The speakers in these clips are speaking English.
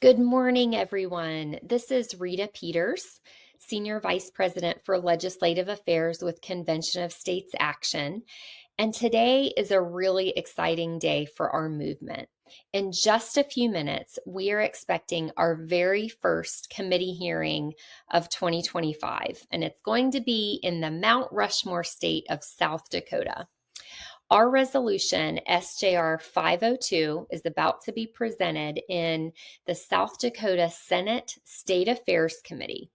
Good morning, everyone. This is Rita Peters, Senior Vice President for Legislative Affairs with Convention of States Action. And today is a really exciting day for our movement. In just a few minutes, we are expecting our very first committee hearing of 2025, and it's going to be in the Mount Rushmore state of South Dakota. Our resolution, SJR 502, is about to be presented in the South Dakota Senate State Affairs Committee.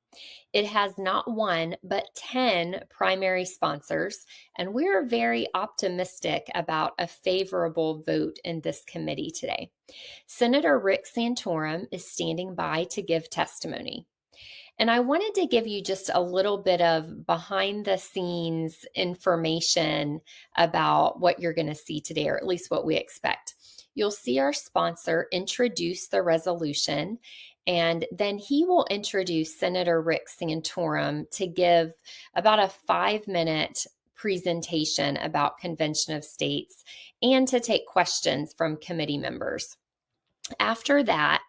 It has not one, but 10 primary sponsors, and we're very optimistic about a favorable vote in this committee today. Senator Rick Santorum is standing by to give testimony. And I wanted to give you just a little bit of behind the scenes information about what you're going to see today, or at least what we expect. You'll see our sponsor introduce the resolution, and then he will introduce Senator Rick Santorum to give about a 5-minute presentation about Convention of States and to take questions from committee members. After that,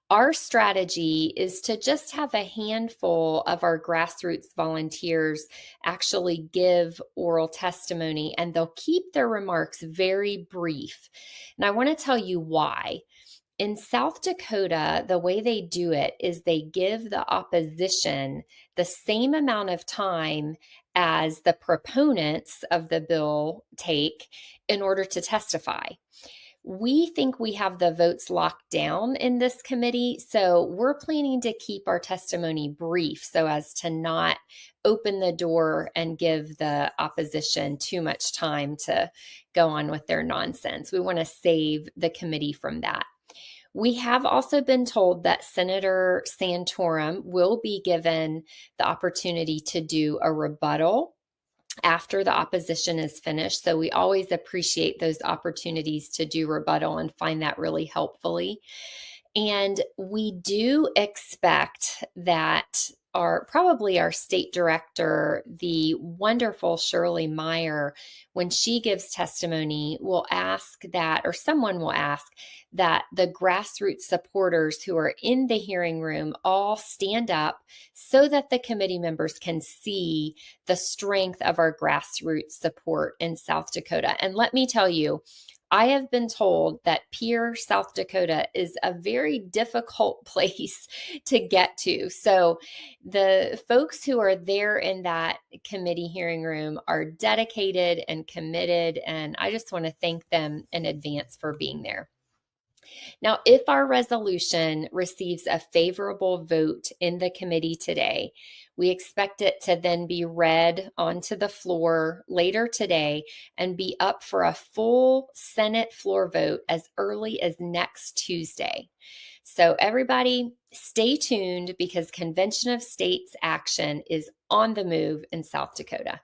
our strategy is to just have a handful of our grassroots volunteers actually give oral testimony, and they'll keep their remarks very brief. And I want to tell you why. In South Dakota, the way they do it is they give the opposition the same amount of time as the proponents of the bill take in order to testify. We think we have the votes locked down in this committee, so we're planning to keep our testimony brief so as to not open the door and give the opposition too much time to go on with their nonsense. We want to save the committee from that. We have also been told that Senator Santorum will be given the opportunity to do a rebuttal after the opposition is finished. So we always appreciate those opportunities to do rebuttal and find that really helpfully. And we do expect that probably our state director, the wonderful Shirley Meyer, when she gives testimony, will ask that, or someone will ask that the grassroots supporters who are in the hearing room all stand up so that the committee members can see the strength of our grassroots support in South Dakota. And let me tell you, I have been told that Pierre, South Dakota is a very difficult place to get to. So the folks who are there in that committee hearing room are dedicated and committed, and I just want to thank them in advance for being there. Now, if our resolution receives a favorable vote in the committee today, we expect it to then be read onto the floor later today and be up for a full Senate floor vote as early as next Tuesday. So everybody stay tuned because Convention of States action is on the move in South Dakota.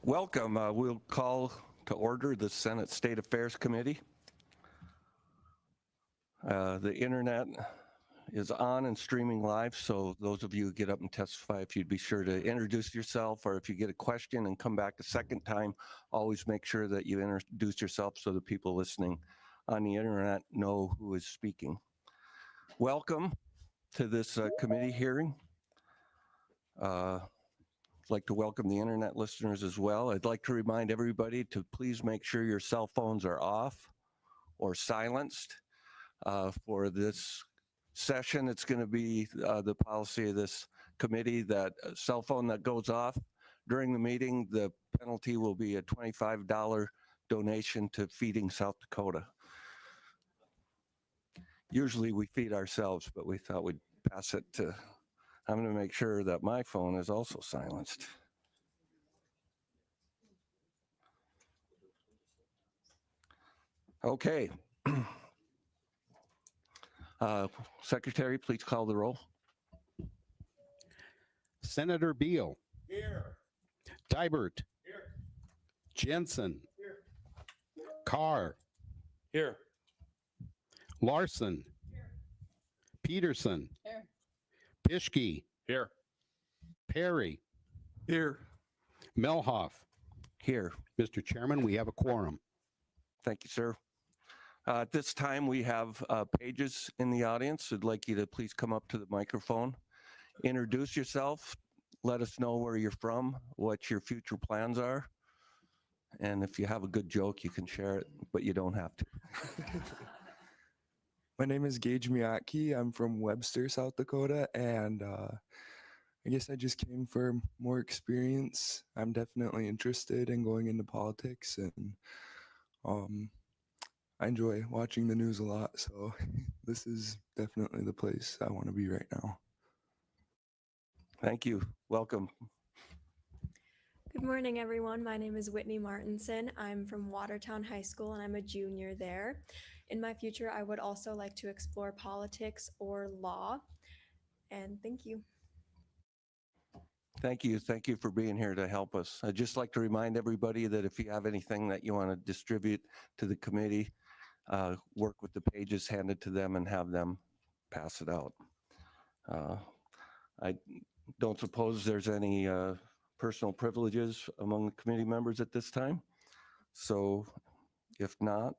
Welcome. We'll call to order the Senate State Affairs Committee. The internet is on and streaming live, so those of you who get up and testify, if you'd be sure to introduce yourself, or if you get a question and come back a second time, always make sure that you introduce yourself so the people listening on the internet know who is speaking. Welcome to this committee hearing. I'd like to welcome the internet listeners as well. I'd like to remind everybody to please make sure your cell phones are off or silenced. For this session, it's going to be the policy of this committee that a cell phone that goes off during the meeting, the penalty will be a $25 donation to Feeding South Dakota. Usually we feed ourselves, but we thought we'd pass it to, I'm going to make sure that my phone is also silenced. Okay. Secretary, please call the roll. Senator Beal. Here. Dybert. Here. Jensen. Here. Carr. Here. Larson. Here. Peterson. Here. Pischke. Here. Perry. Here. Mehlhaff. Here. Mr. Chairman, we have a quorum. Thank you, sir. At this time, we have Pages in the audience. I'd like you to please come up to the microphone, introduce yourself, let us know where you're from, what your future plans are, and if you have a good joke, you can share it, but you don't have to. My name is Gage Miyake. I'm from Webster, South Dakota, and I guess I just came for more experience. I'm definitely interested in going into politics, and I enjoy watching the news a lot, so this is definitely the place I want to be right now. Thank you. Welcome. Good morning, everyone. My name is Whitney Martinson. I'm from Watertown High School, and I'm a junior there. In my future, I would also like to explore politics or law. And thank you. Thank you. Thank you for being here to help us. I'd just like to remind everybody that if you have anything that you want to distribute to the committee, work with the Pages, hand it to them, and have them pass it out. I don't suppose there's any personal privileges among the committee members at this time. So if not,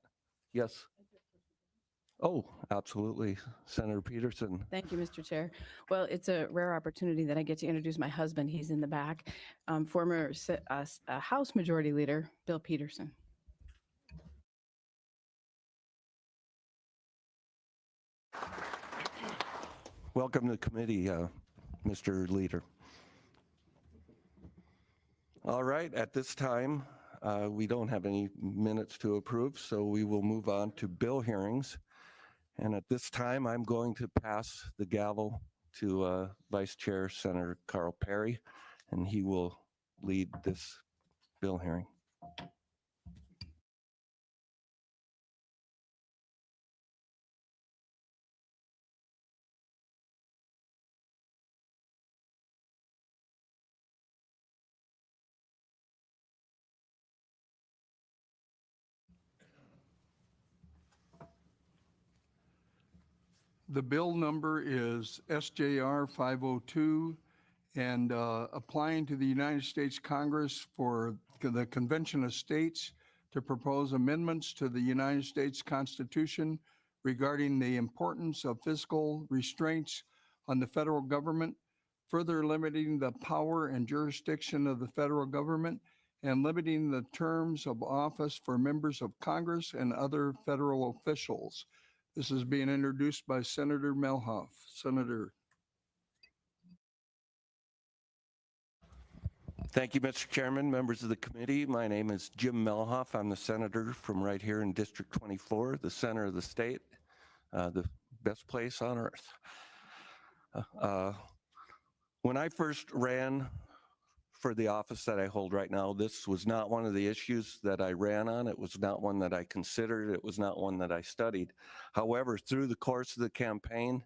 yes. Oh, absolutely. Senator Peterson. Thank you, Mr. Chair. Well, it's a rare opportunity that I get to introduce my husband. He's in the back. Former House Majority Leader, Bill Peterson. Welcome to the committee, Mr. Leader. All right, at this time, we don't have any minutes to approve, so we will move on to bill hearings. And at this time, I'm going to pass the gavel to Vice Chair Senator Carl Perry, and he will lead this bill hearing. The bill number is SJR 502 and applying to the United States Congress for the Convention of States to propose amendments to the United States Constitution regarding the importance of fiscal restraints on the federal government, further limiting the power and jurisdiction of the federal government, and limiting the terms of office for members of Congress and other federal officials. This is being introduced by Senator Mehlhaff. Senator. Thank you, Mr. Chairman, members of the committee. My name is Jim Mehlhaff. I'm the senator from right here in District 24, the center of the state, the best place on earth. When I first ran for the office that I hold right now, this was not one of the issues that I ran on. It was not one that I considered. It was not one that I studied. However, through the course of the campaign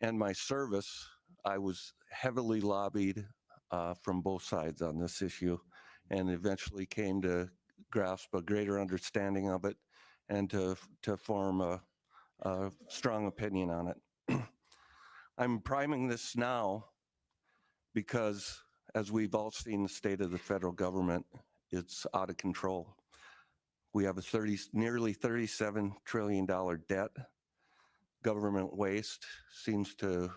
and my service, I was heavily lobbied from both sides on this issue, and eventually came to grasp a greater understanding of it and to form a strong opinion on it. I'm priming this now because, as we've all seen, the state of the federal government, it's out of control. We have a nearly $37 trillion debt. Government waste seems to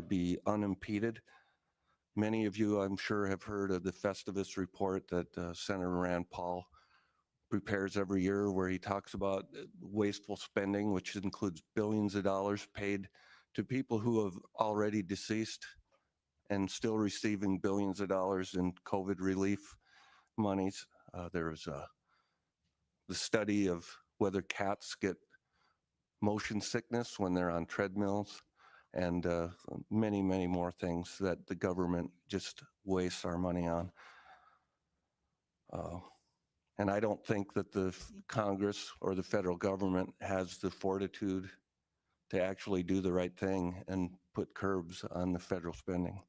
be unimpeded. Many of you, I'm sure, have heard of the Festivus report that Senator Rand Paul prepares every year, where he talks about wasteful spending, which includes billions of dollars paid to people who have already deceased and still receiving billions of dollars in COVID relief monies. There's the study of whether cats get motion sickness when they're on treadmills, and many, many more things that the government just wastes our money on. And I don't think that the Congress or the federal government has the fortitude to actually do the right thing and put curbs on the federal spending.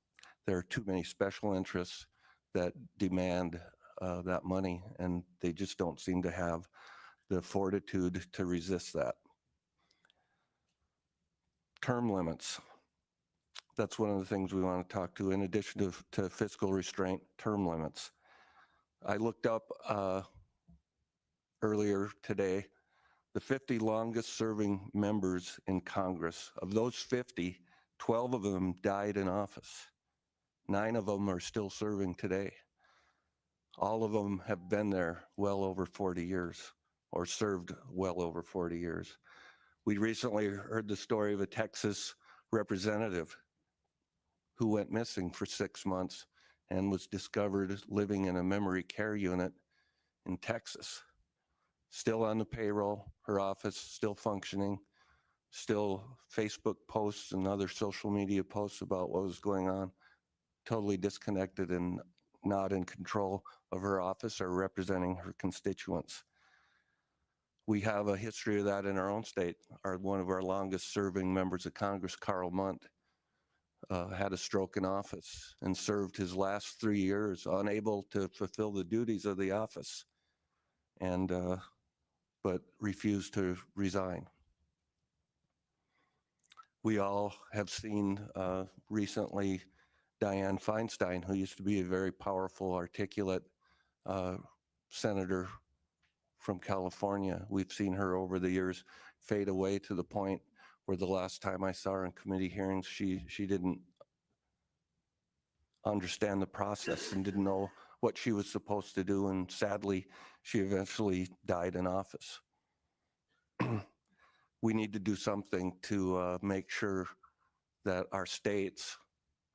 There are too many special interests that demand that money, and they just don't seem to have the fortitude to resist that. Term limits. That's one of the things we want to talk to, in addition to fiscal restraint, term limits. I looked up earlier today the 50 longest serving members in Congress. Of those 50, 12 of them died in office. 9 of them are still serving today. All of them have been there well over 40 years, or served well over 40 years. We recently heard the story of a Texas representative who went missing for 6 months and was discovered living in a memory care unit in Texas. Still on the payroll, her office still functioning, still Facebook posts and other social media posts about what was going on, totally disconnected and not in control of her office or representing her constituents. We have a history of that in our own state. One of our longest serving members of Congress, Carl Munt, had a stroke in office and served his last 3 years unable to fulfill the duties of the office, and but refused to resign. We all have seen recently Dianne Feinstein, who used to be a very powerful, articulate senator from California. We've seen her over the years fade away to the point where the last time I saw her in committee hearings, she didn't understand the process and didn't know what she was supposed to do, and sadly, she eventually died in office. We need to do something to make sure that our states,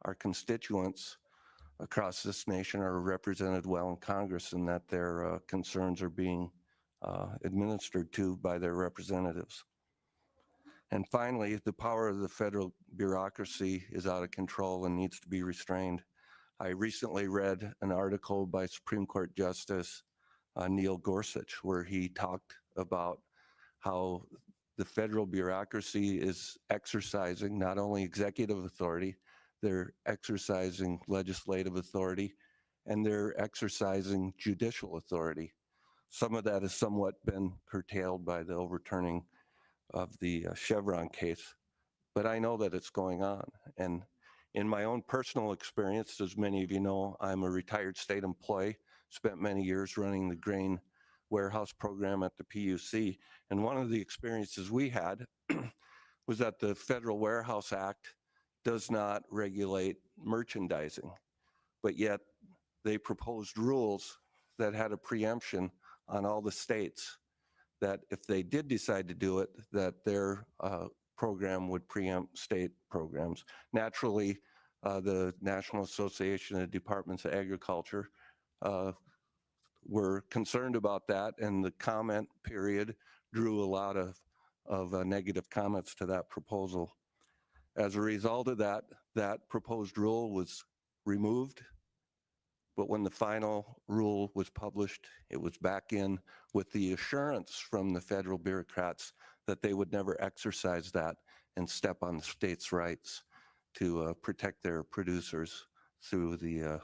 our constituents across this nation are represented well in Congress, and that their concerns are being administered to by their representatives. And finally, the power of the federal bureaucracy is out of control and needs to be restrained. I recently read an article by Supreme Court Justice Neil Gorsuch, where he talked about how the federal bureaucracy is exercising not only executive authority, they're exercising legislative authority, and they're exercising judicial authority. Some of that has somewhat been curtailed by the overturning of the Chevron case, but I know that it's going on. And in my own personal experience, as many of you know, I'm a retired state employee, spent many years running the grain warehouse program at the PUC. And one of the experiences we had was that the Federal Warehouse Act does not regulate merchandising, but yet they proposed rules that had a preemption on all the states, that if they did decide to do it, that their program would preempt state programs. Naturally, the National Association of Departments of Agriculture were concerned about that, and the comment period drew a lot of negative comments to that proposal. As a result of that, that proposed rule was removed, but when the final rule was published, it was back in with the assurance from the federal bureaucrats that they would never exercise that and step on the states' rights to protect their producers through the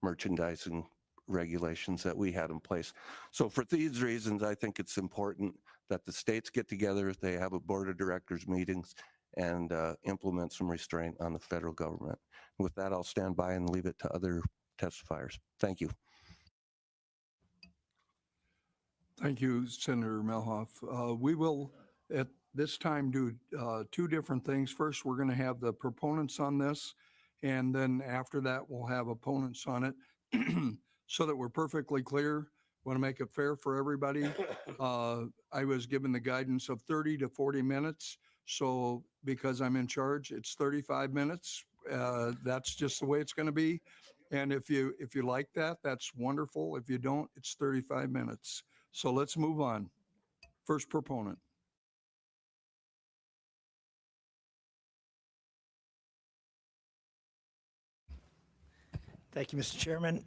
merchandising regulations that we had in place. So for these reasons, I think it's important that the states get together, they have a board of directors meetings, and implement some restraint on the federal government. With that, I'll stand by and leave it to other testifiers. Thank you. Thank you, Senator Mehlhaff. We will at this time do two different things. First, we're going to have the proponents on this, and then after that, we'll have opponents on it. So that we're perfectly clear, want to make it fair for everybody. I was given the guidance of 30 to 40 minutes. So because I'm in charge, it's 35 minutes. That's just the way it's going to be. And if you like that, that's wonderful. If you don't, it's 35 minutes. So let's move on. First proponent. Thank you, Mr. Chairman.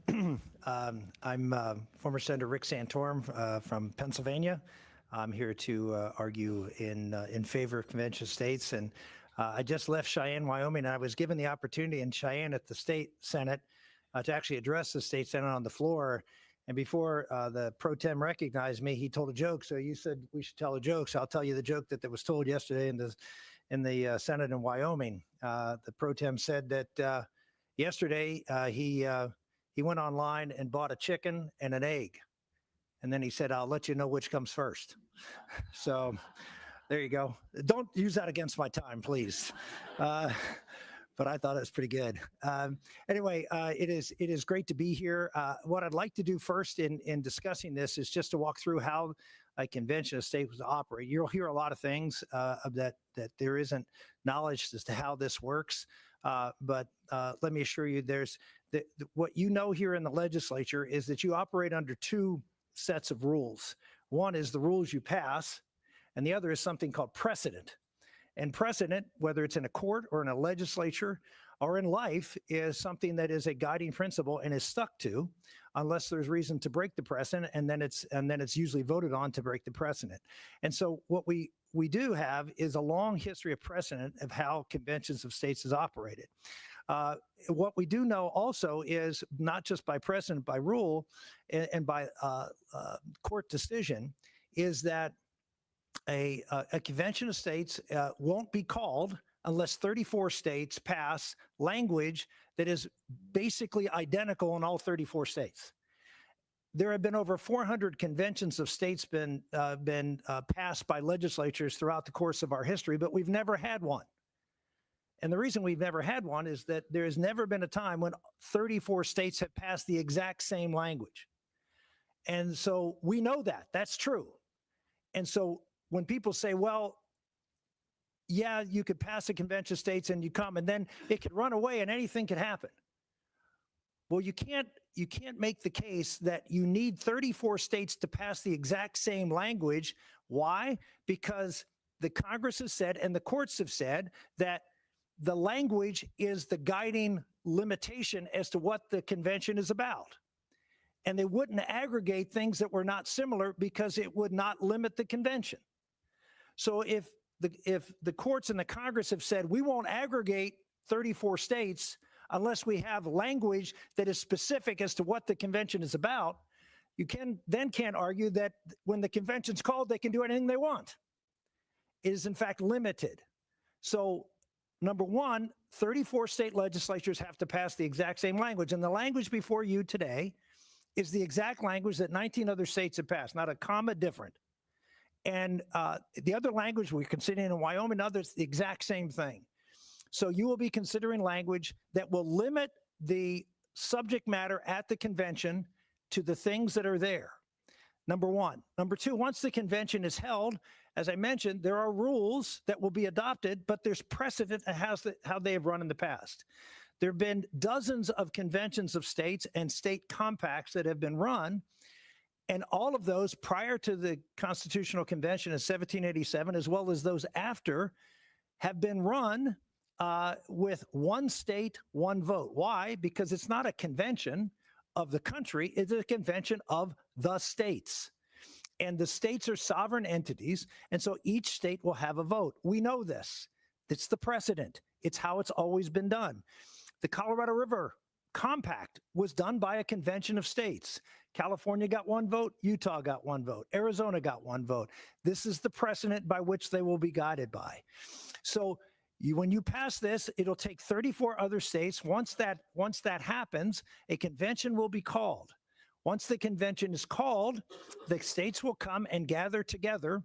I'm former Senator Rick Santorum from Pennsylvania. I'm here to argue in favor of convention states. And I just left Cheyenne, Wyoming, and I was given the opportunity in Cheyenne at the state Senate to actually address the state Senate on the floor. And before the pro tem recognized me, he told a joke. So you said we should tell a joke. So I'll tell you the joke that was told yesterday in the Senate in Wyoming. The pro tem said that yesterday he went online and bought a chicken and an egg. And then he said, I'll let you know which comes first. So there you go. Don't use that against my time, please. But I thought it was pretty good. Anyway, it is great to be here. What I'd like to do first in discussing this is just to walk through how a convention of states operate. You'll hear a lot of things that there isn't knowledge as to how this works. But let me assure you, what you know here in the legislature is that you operate under two sets of rules. One is the rules you pass, and the other is something called precedent. And precedent, whether it's in a court or in a legislature or in life, is something that is a guiding principle and is stuck to unless there's reason to break the precedent, and then it's usually voted on to break the precedent. And so what we do have is a long history of precedent of how conventions of states has operated. What we do know also is not just by precedent, by rule, and by court decision, is that a convention of states won't be called unless 34 states pass language that is basically identical in all 34 states. There have been over 400 conventions of states been passed by legislatures throughout the course of our history, but we've never had one. And the reason we've never had one is that there has never been a time when 34 states have passed the exact same language. And so we know that. That's true. And so when people say, well, yeah, you could pass a convention of states and you come, and then it could run away and anything could happen. Well, you can't make the case that you need 34 states to pass the exact same language. Why? Because the Congress has said and the courts have said that the language is the guiding limitation as to what the convention is about. And they wouldn't aggregate things that were not similar because it would not limit the convention. So if the courts and the Congress have said we won't aggregate 34 states unless we have language that is specific as to what the convention is about, you can't argue that when the convention's called, they can do anything they want. It is in fact limited. So number one, 34 state legislatures have to pass the exact same language. And the language before you today is the exact language that 19 other states have passed, not a comma different. And the other language we're considering in Wyoming and others, the exact same thing. So you will be considering language that will limit the subject matter at the convention to the things that are there. Number one. Number two, once the convention is held, as I mentioned, there are rules that will be adopted, but there's precedent as how they have run in the past. There have been dozens of conventions of states and state compacts that have been run, and all of those prior to the Constitutional Convention in 1787, as well as those after, have been run with one state, one vote. Why? Because it's not a convention of the country, it's a convention of the states. And the states are sovereign entities, and so each state will have a vote. We know this. It's the precedent. It's how it's always been done. The Colorado River Compact was done by a convention of states. California got one vote, Utah got one vote, Arizona got one vote. This is the precedent by which they will be guided by. So when you pass this, it'll take 34 other states. Once that happens, a convention will be called. Once the convention is called, the states will come and gather together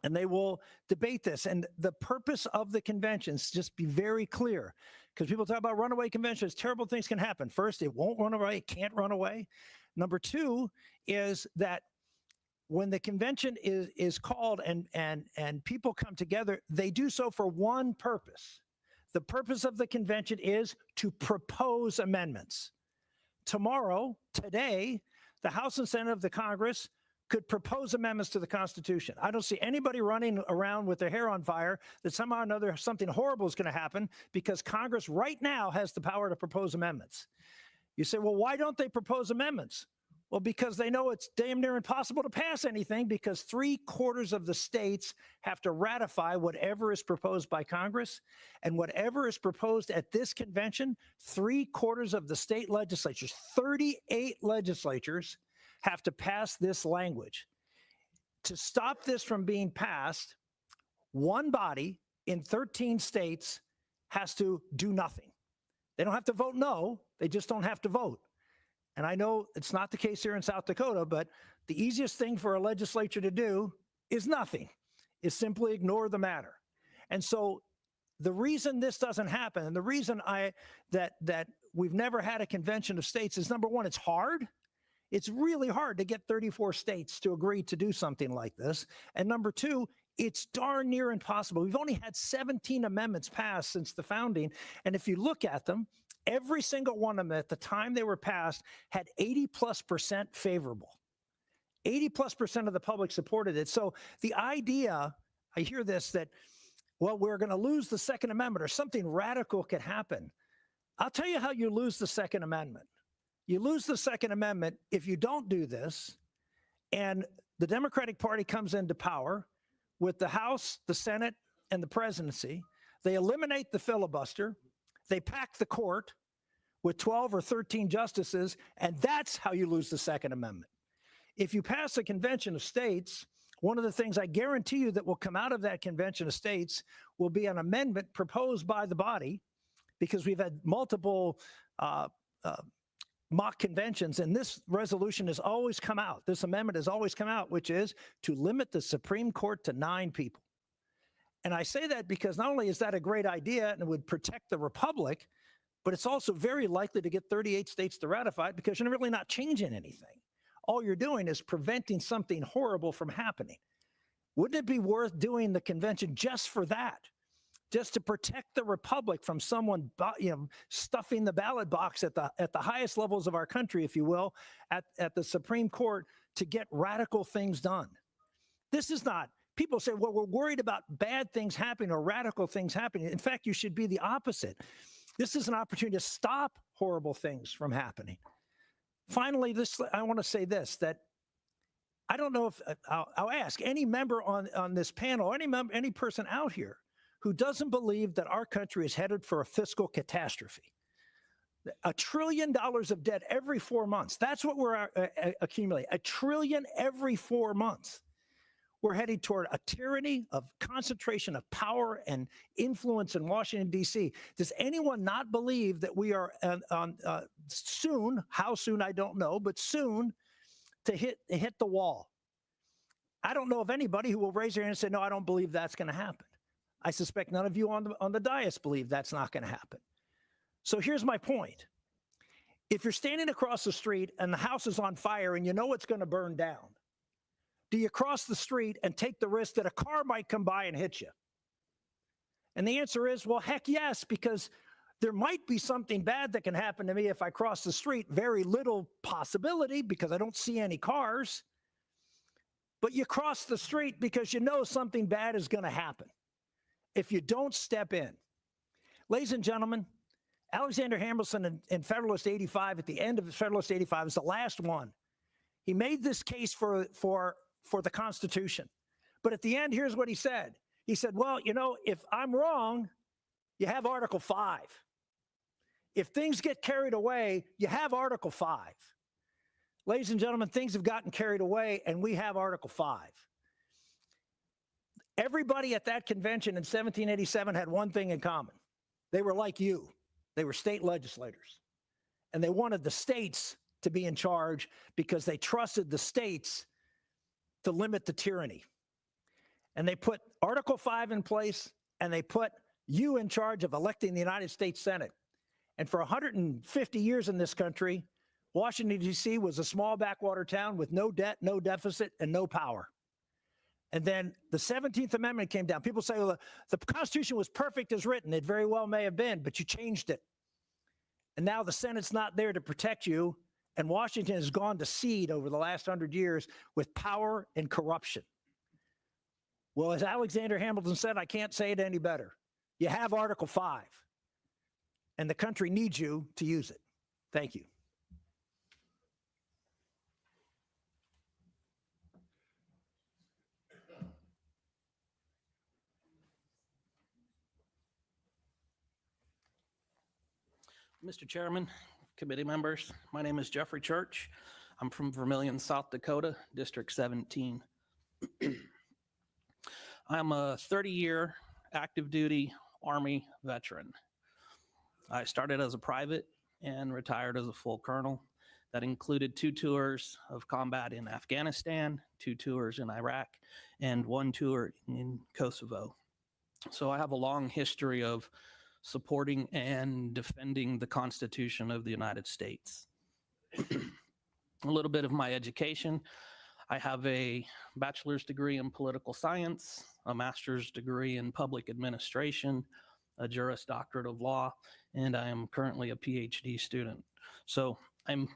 and they will debate this. And the purpose of the conventions, just be very clear, because people talk about runaway conventions, terrible things can happen. First, it won't run away, it can't run away. Number two is that when the convention is called and people come together, they do so for one purpose. The purpose of the convention is to propose amendments. Today, the House and Senate of the Congress could propose amendments to the Constitution. I don't see anybody running around with their hair on fire that somehow or another something horrible is going to happen, because Congress right now has the power to propose amendments. You say, well, why don't they propose amendments? Well, because they know it's damn near impossible to pass anything, because 3/4 of the states have to ratify whatever is proposed by Congress. And whatever is proposed at this convention, 3/4 of the state legislatures, 38 legislatures, have to pass this language. To stop this from being passed, one body in 13 states has to do nothing. They don't have to vote no, they just don't have to vote. And I know it's not the case here in South Dakota, but the easiest thing for a legislature to do is nothing, is simply ignore the matter. And so the reason this doesn't happen, and the reason that we've never had a convention of states is, number one, it's hard. It's really hard to get 34 states to agree to do something like this. And number two, it's darn near impossible. We've only had 17 amendments passed since the founding. And if you look at them, every single one of them at the time they were passed had 80+% favorable. 80+% of the public supported it. So the idea, I hear this, that, well, we're going to lose the Second Amendment or something radical could happen. I'll tell you how you lose the Second Amendment. You lose the Second Amendment if you don't do this, and the Democratic Party comes into power with the House, the Senate, and the presidency. They eliminate the filibuster. They pack the court with 12 or 13 justices, and that's how you lose the Second Amendment. If you pass a convention of states, one of the things I guarantee you that will come out of that convention of states will be an amendment proposed by the body, because we've had multiple mock conventions, and this resolution has always come out. This amendment has always come out, which is to limit the Supreme Court to 9 people. And I say that because not only is that a great idea and it would protect the republic, but it's also very likely to get 38 states to ratify it, because you're really not changing anything. All you're doing is preventing something horrible from happening. Wouldn't it be worth doing the convention just for that? Just to protect the republic from someone, stuffing the ballot box at the highest levels of our country, if you will, at the Supreme Court, to get radical things done. This is not, people say, well, we're worried about bad things happening or radical things happening. In fact, you should be the opposite. This is an opportunity to stop horrible things from happening. Finally, I want to say this, that I don't know if, I'll ask any member on this panel, any person out here who doesn't believe that our country is headed for a fiscal catastrophe. $1 trillion of debt every 4 months. That's what we're accumulating. $1 trillion every 4 months. we're heading toward a tyranny of concentration of power and influence in Washington, D.C. Does anyone not believe that we are soon, how soon, I don't know, but soon to hit the wall? I don't know of anybody who will raise their hand and say, no, I don't believe that's going to happen. I suspect none of you on the dais believe that's not going to happen. So here's my point. If you're standing across the street and the house is on fire and you know it's going to burn down, do you cross the street and take the risk that a car might come by and hit you? And the answer is, well, heck yes, because there might be something bad that can happen to me if I cross the street. Very little possibility because I don't see any cars. But you cross the street because you know something bad is going to happen if you don't step in. Ladies and gentlemen, Alexander Hamilton in Federalist 85, at the end of Federalist 85, is the last one. He made this case for the Constitution. But at the end, here's what he said. He said, well, you know, if I'm wrong, you have Article 5. If things get carried away, you have Article 5. Ladies and gentlemen, things have gotten carried away, and we have Article 5. Everybody at that convention in 1787 had one thing in common. They were like you. They were state legislators. And they wanted the states to be in charge because they trusted the states to limit the tyranny. And they put Article 5 in place, and they put you in charge of electing the United States Senate. And for 150 years in this country, Washington, D.C. was a small backwater town with no debt, no deficit, and no power. And then the 17th Amendment came down. People say, well, the Constitution was perfect as written. It very well may have been, but you changed it. And now the Senate's not there to protect you, and Washington has gone to seed over the last 100 years with power and corruption. Well, as Alexander Hamilton said, I can't say it any better. You have Article 5, and the country needs you to use it. Thank you. Mr. Chairman, committee members, my name is Jeffrey Church. I'm from Vermilion, South Dakota, District 17. I'm a 30-year active duty Army veteran. I started as a private and retired as a full colonel. That included 2 tours of combat in Afghanistan, 2 tours in Iraq, and 1 tour in Kosovo. So I have a long history of supporting and defending the Constitution of the United States. A little bit of my education. I have a bachelor's degree in political science, a master's degree in public administration, a Juris Doctorate of Law, and I am currently a PhD student. So I'm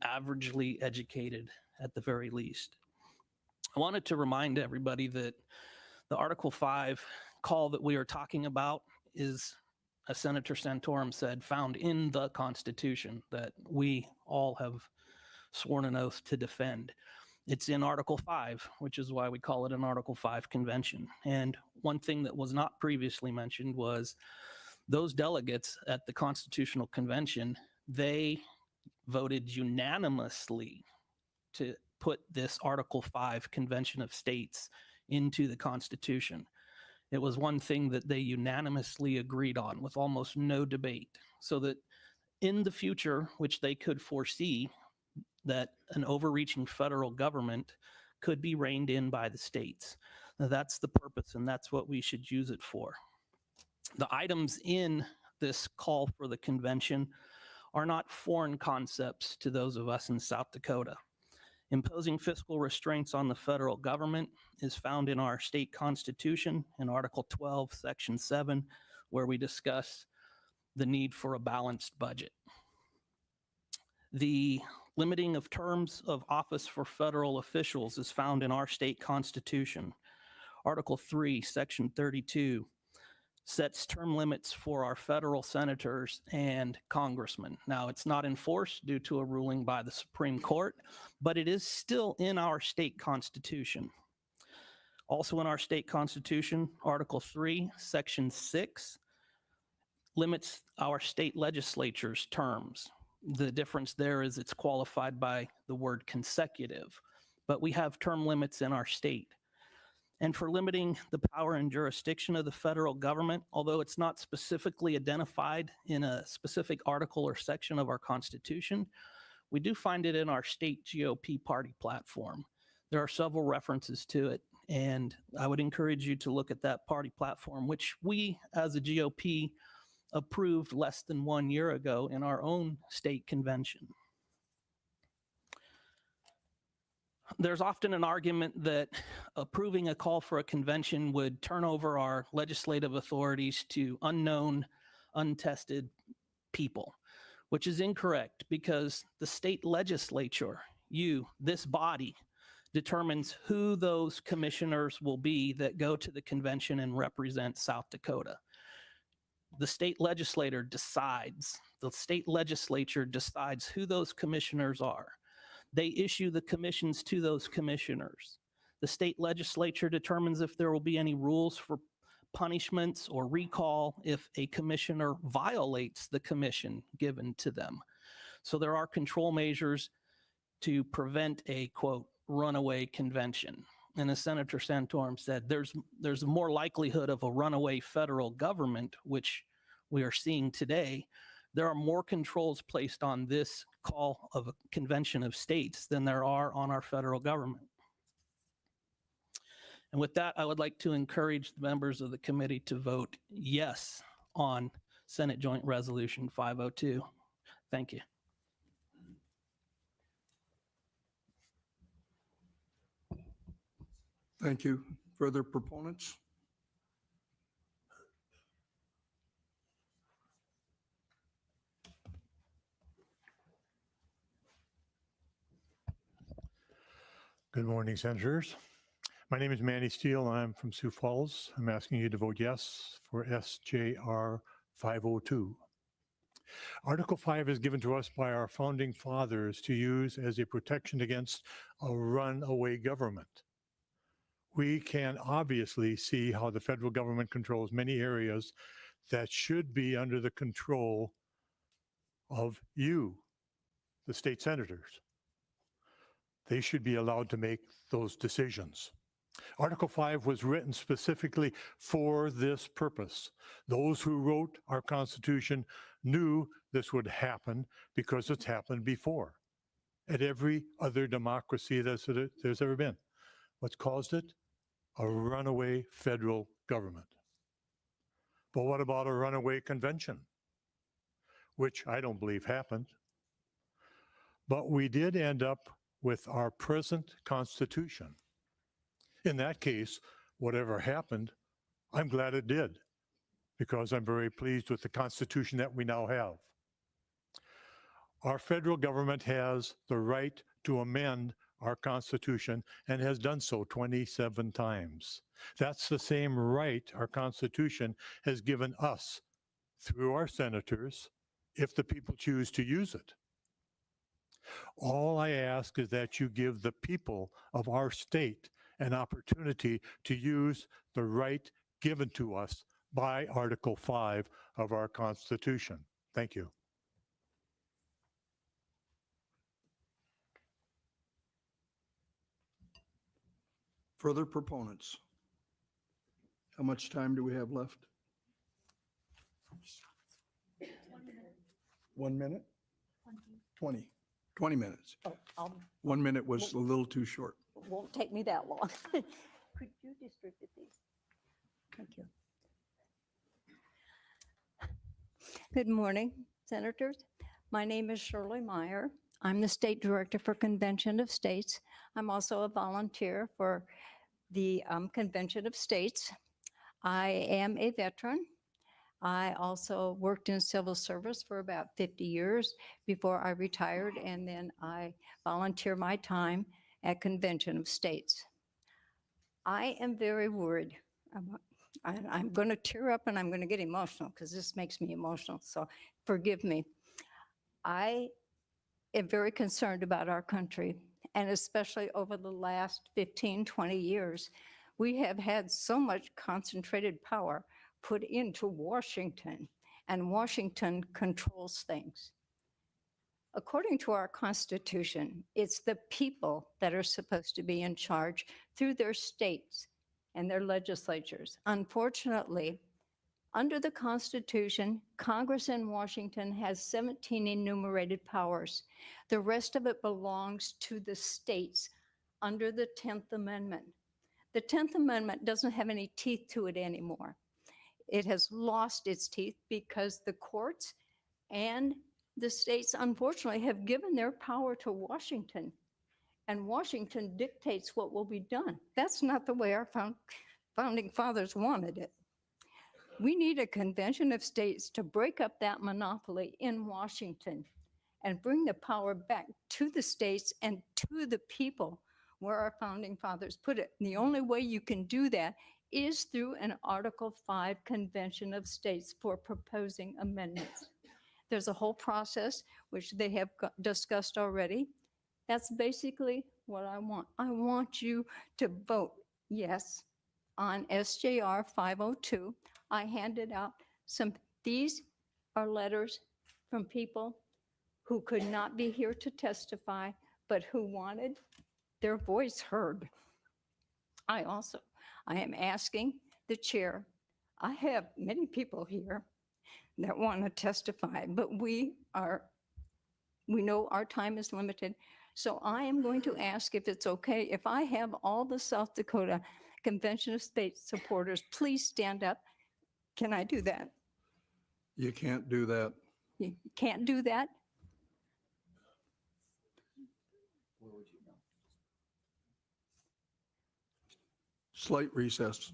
averagely educated at the very least. I wanted to remind everybody that the Article 5 call that we are talking about is, as Senator Santorum said, found in the Constitution that we all have sworn an oath to defend. It's in Article 5, which is why we call it an Article 5 convention. And one thing that was not previously mentioned was those delegates at the Constitutional Convention, they voted unanimously to put this Article 5 Convention of States into the Constitution. It was one thing that they unanimously agreed on with almost no debate, so that in the future, which they could foresee, that an overreaching federal government could be reined in by the states. Now, that's the purpose, and that's what we should use it for. The items in this call for the convention are not foreign concepts to those of us in South Dakota. Imposing fiscal restraints on the federal government is found in our state constitution in Article 12, Section 7, where we discuss the need for a balanced budget. The limiting of terms of office for federal officials is found in our state constitution. Article 3, Section 32 sets term limits for our federal senators and congressmen. Now, it's not enforced due to a ruling by the Supreme Court, but it is still in our state constitution. Also in our state constitution, Article 3, Section 6 limits our state legislature's terms. The difference there is it's qualified by the word consecutive, but we have term limits in our state. and for limiting the power and jurisdiction of the federal government, although it's not specifically identified in a specific article or section of our Constitution. We do find it in our state GOP party platform. There are several references to it, and I would encourage you to look at that party platform, which we as a GOP approved less than 1 year ago in our own state convention. There's often an argument that approving a call for a convention would turn over our legislative authorities to unknown, untested people, which is incorrect because the state legislature, this body, determines who those commissioners will be that go to the convention and represent South Dakota. The state legislature decides who those commissioners are. They issue the commissions to those commissioners. The state legislature determines if there will be any rules for punishments or recall if a commissioner violates the commission given to them. So there are control measures to prevent a, quote, runaway convention. And as Senator Santorum said, there's more likelihood of a runaway federal government, which we are seeing today. There are more controls placed on this call of a convention of states than there are on our federal government. And with that, I would like to encourage the members of the committee to vote yes on Senate Joint Resolution 502. Thank you. Thank you. Further proponents? Good morning, Senators. My name is Manny Steele, and I'm from Sioux Falls. I'm asking you to vote yes for SJR 502. Article 5 is given to us by our founding fathers to use as a protection against a runaway government. We can obviously see how the federal government controls many areas that should be under the control of you, the state senators. They should be allowed to make those decisions. Article 5 was written specifically for this purpose. Those who wrote our Constitution knew this would happen because it's happened before at every other democracy there's ever been. What's caused it? A runaway federal government. But what about a runaway convention? Which I don't believe happened. But we did end up with our present Constitution. In that case, whatever happened, I'm glad it did, because I'm very pleased with the Constitution that we now have. Our federal government has the right to amend our Constitution and has done so 27 times. That's the same right our Constitution has given us through our senators if the people choose to use it. All I ask is that you give the people of our state an opportunity to use the right given to us by Article 5 of our Constitution. Thank you. Further proponents? How much time do we have left? 1 minute? 20. 20 minutes. Oh, 1 minute was a little too short. won't take me that long. Could you distribute these? Thank you. Good morning, Senators. My name is Shirley Meyer. I'm the State Director for Convention of States. I'm also a volunteer for the Convention of States. I am a veteran. I also worked in civil service for about 50 years before I retired, and then I volunteer my time at Convention of States. I am very worried. I'm going to tear up and I'm going to get emotional because this makes me emotional, so forgive me. I am very concerned about our country, and especially over the last 15, 20 years, we have had so much concentrated power put into Washington, and Washington controls things. According to our Constitution, it's the people that are supposed to be in charge through their states and their legislatures. Unfortunately, under the Constitution, Congress in Washington has 17 enumerated powers. The rest of it belongs to the states under the 10th Amendment. The 10th Amendment doesn't have any teeth to it anymore. It has lost its teeth because the courts and the states, unfortunately, have given their power to Washington, and Washington dictates what will be done. That's not the way our founding fathers wanted it. We need a convention of states to break up that monopoly in Washington and bring the power back to the states and to the people where our founding fathers put it. And the only way you can do that is through an Article 5 Convention of States for proposing amendments. There's a whole process which they have discussed already. That's basically what I want. I want you to vote yes on SJR 502. I handed out these are letters from people who could not be here to testify, but who wanted their voice heard. I am asking the chair, I have many people here that want to testify, but we know our time is limited. So I am going to ask if it's okay if I have all the South Dakota Convention of States supporters, please stand up. Can I do that? You can't do that. You can't do that? Slight recess.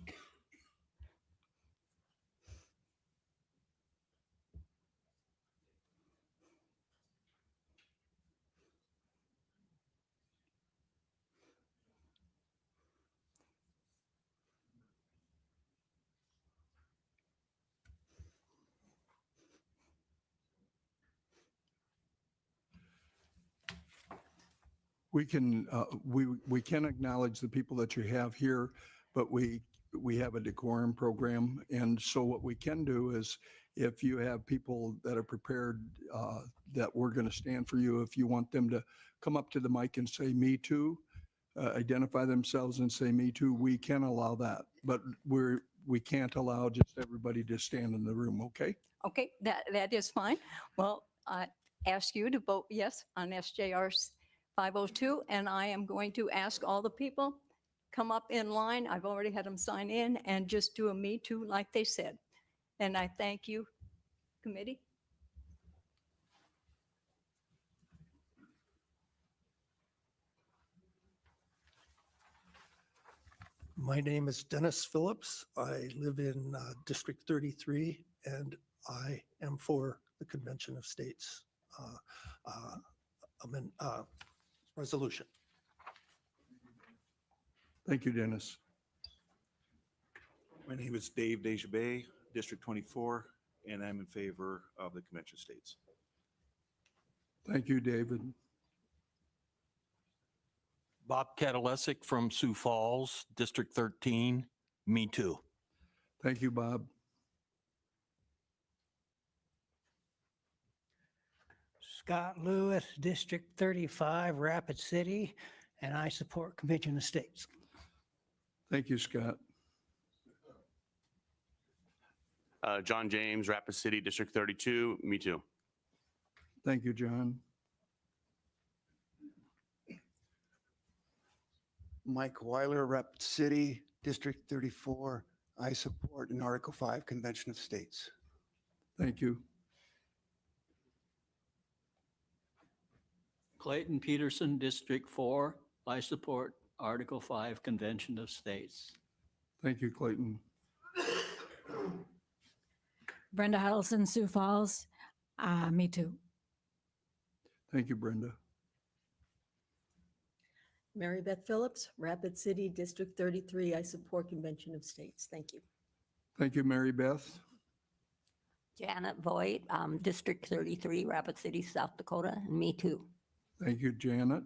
We can acknowledge the people that you have here, but we have a decorum program. And so what we can do is if you have people that are prepared that we're going to stand for you, if you want them to come up to the mic and say, me too, identify themselves and say, me too, we can allow that. But we can't allow just everybody to stand in the room, okay? Okay, that is fine. Well, I ask you to vote yes on SJR 502, and I am going to ask all the people, come up in line. I've already had them sign in and just do a me too like they said. And I thank you, committee. My name is Dennis Phillips. I live in District 33, and I am for the Convention of States resolution. Thank you, Dennis. My name is Dave Desjabet, District 24, and I'm in favor of the Convention of States. Thank you, David. Bob Katalesic from Sioux Falls, District 13, me too. Thank you, Bob. Scott Lewis, District 35, Rapid City, and I support Convention of States. Thank you, Scott. John James, Rapid City, District 32, me too. Thank you, John. Mike Weiler, Rapid City, District 34. I support an Article 5 Convention of States. Thank you. Clayton Peterson, District 4. I support Article 5 Convention of States. Thank you, Clayton. Brenda Huddleston, Sioux Falls. Me too. Thank you, Brenda. Mary Beth Phillips, Rapid City, District 33. I support Convention of States. Thank you. Thank you, Mary Beth. Janet Voigt, District 33, Rapid City, South Dakota, and me too. Thank you, Janet.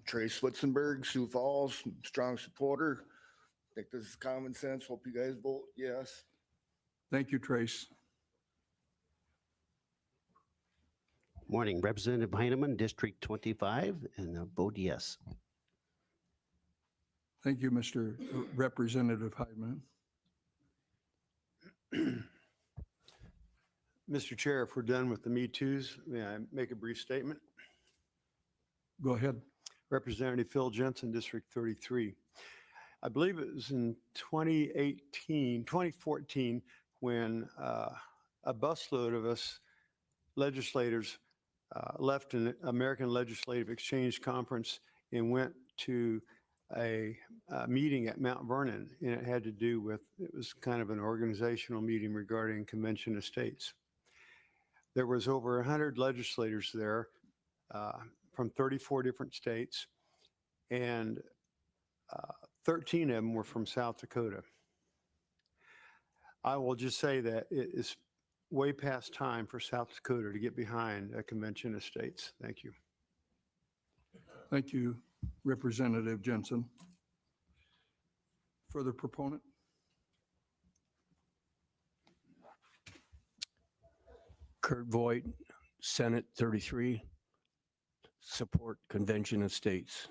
Trace Switzenberg, Sioux Falls, strong supporter. I think this is common sense. Hope you guys vote yes. Thank you, Trace. Morning, Representative Heineman, District 25, and a vote yes. Thank you, Mr. Representative Hyman. Mr. Chair, if we're done with the Me Too's, may I make a brief statement? Go ahead. Representative Phil Jensen, District 33. I believe it was in 2014, when a busload of us legislators left an American Legislative Exchange Conference and went to a meeting at Mount Vernon, and it had to do with, it was kind of an organizational meeting regarding convention of states. There was over 100 legislators there from 34 different states, and 13 of them were from South Dakota. I will just say that it is way past time for South Dakota to get behind a convention of states. Thank you. Thank you, Representative Jensen. Further proponent? Kurt Voigt, Senate 33, support Convention of States.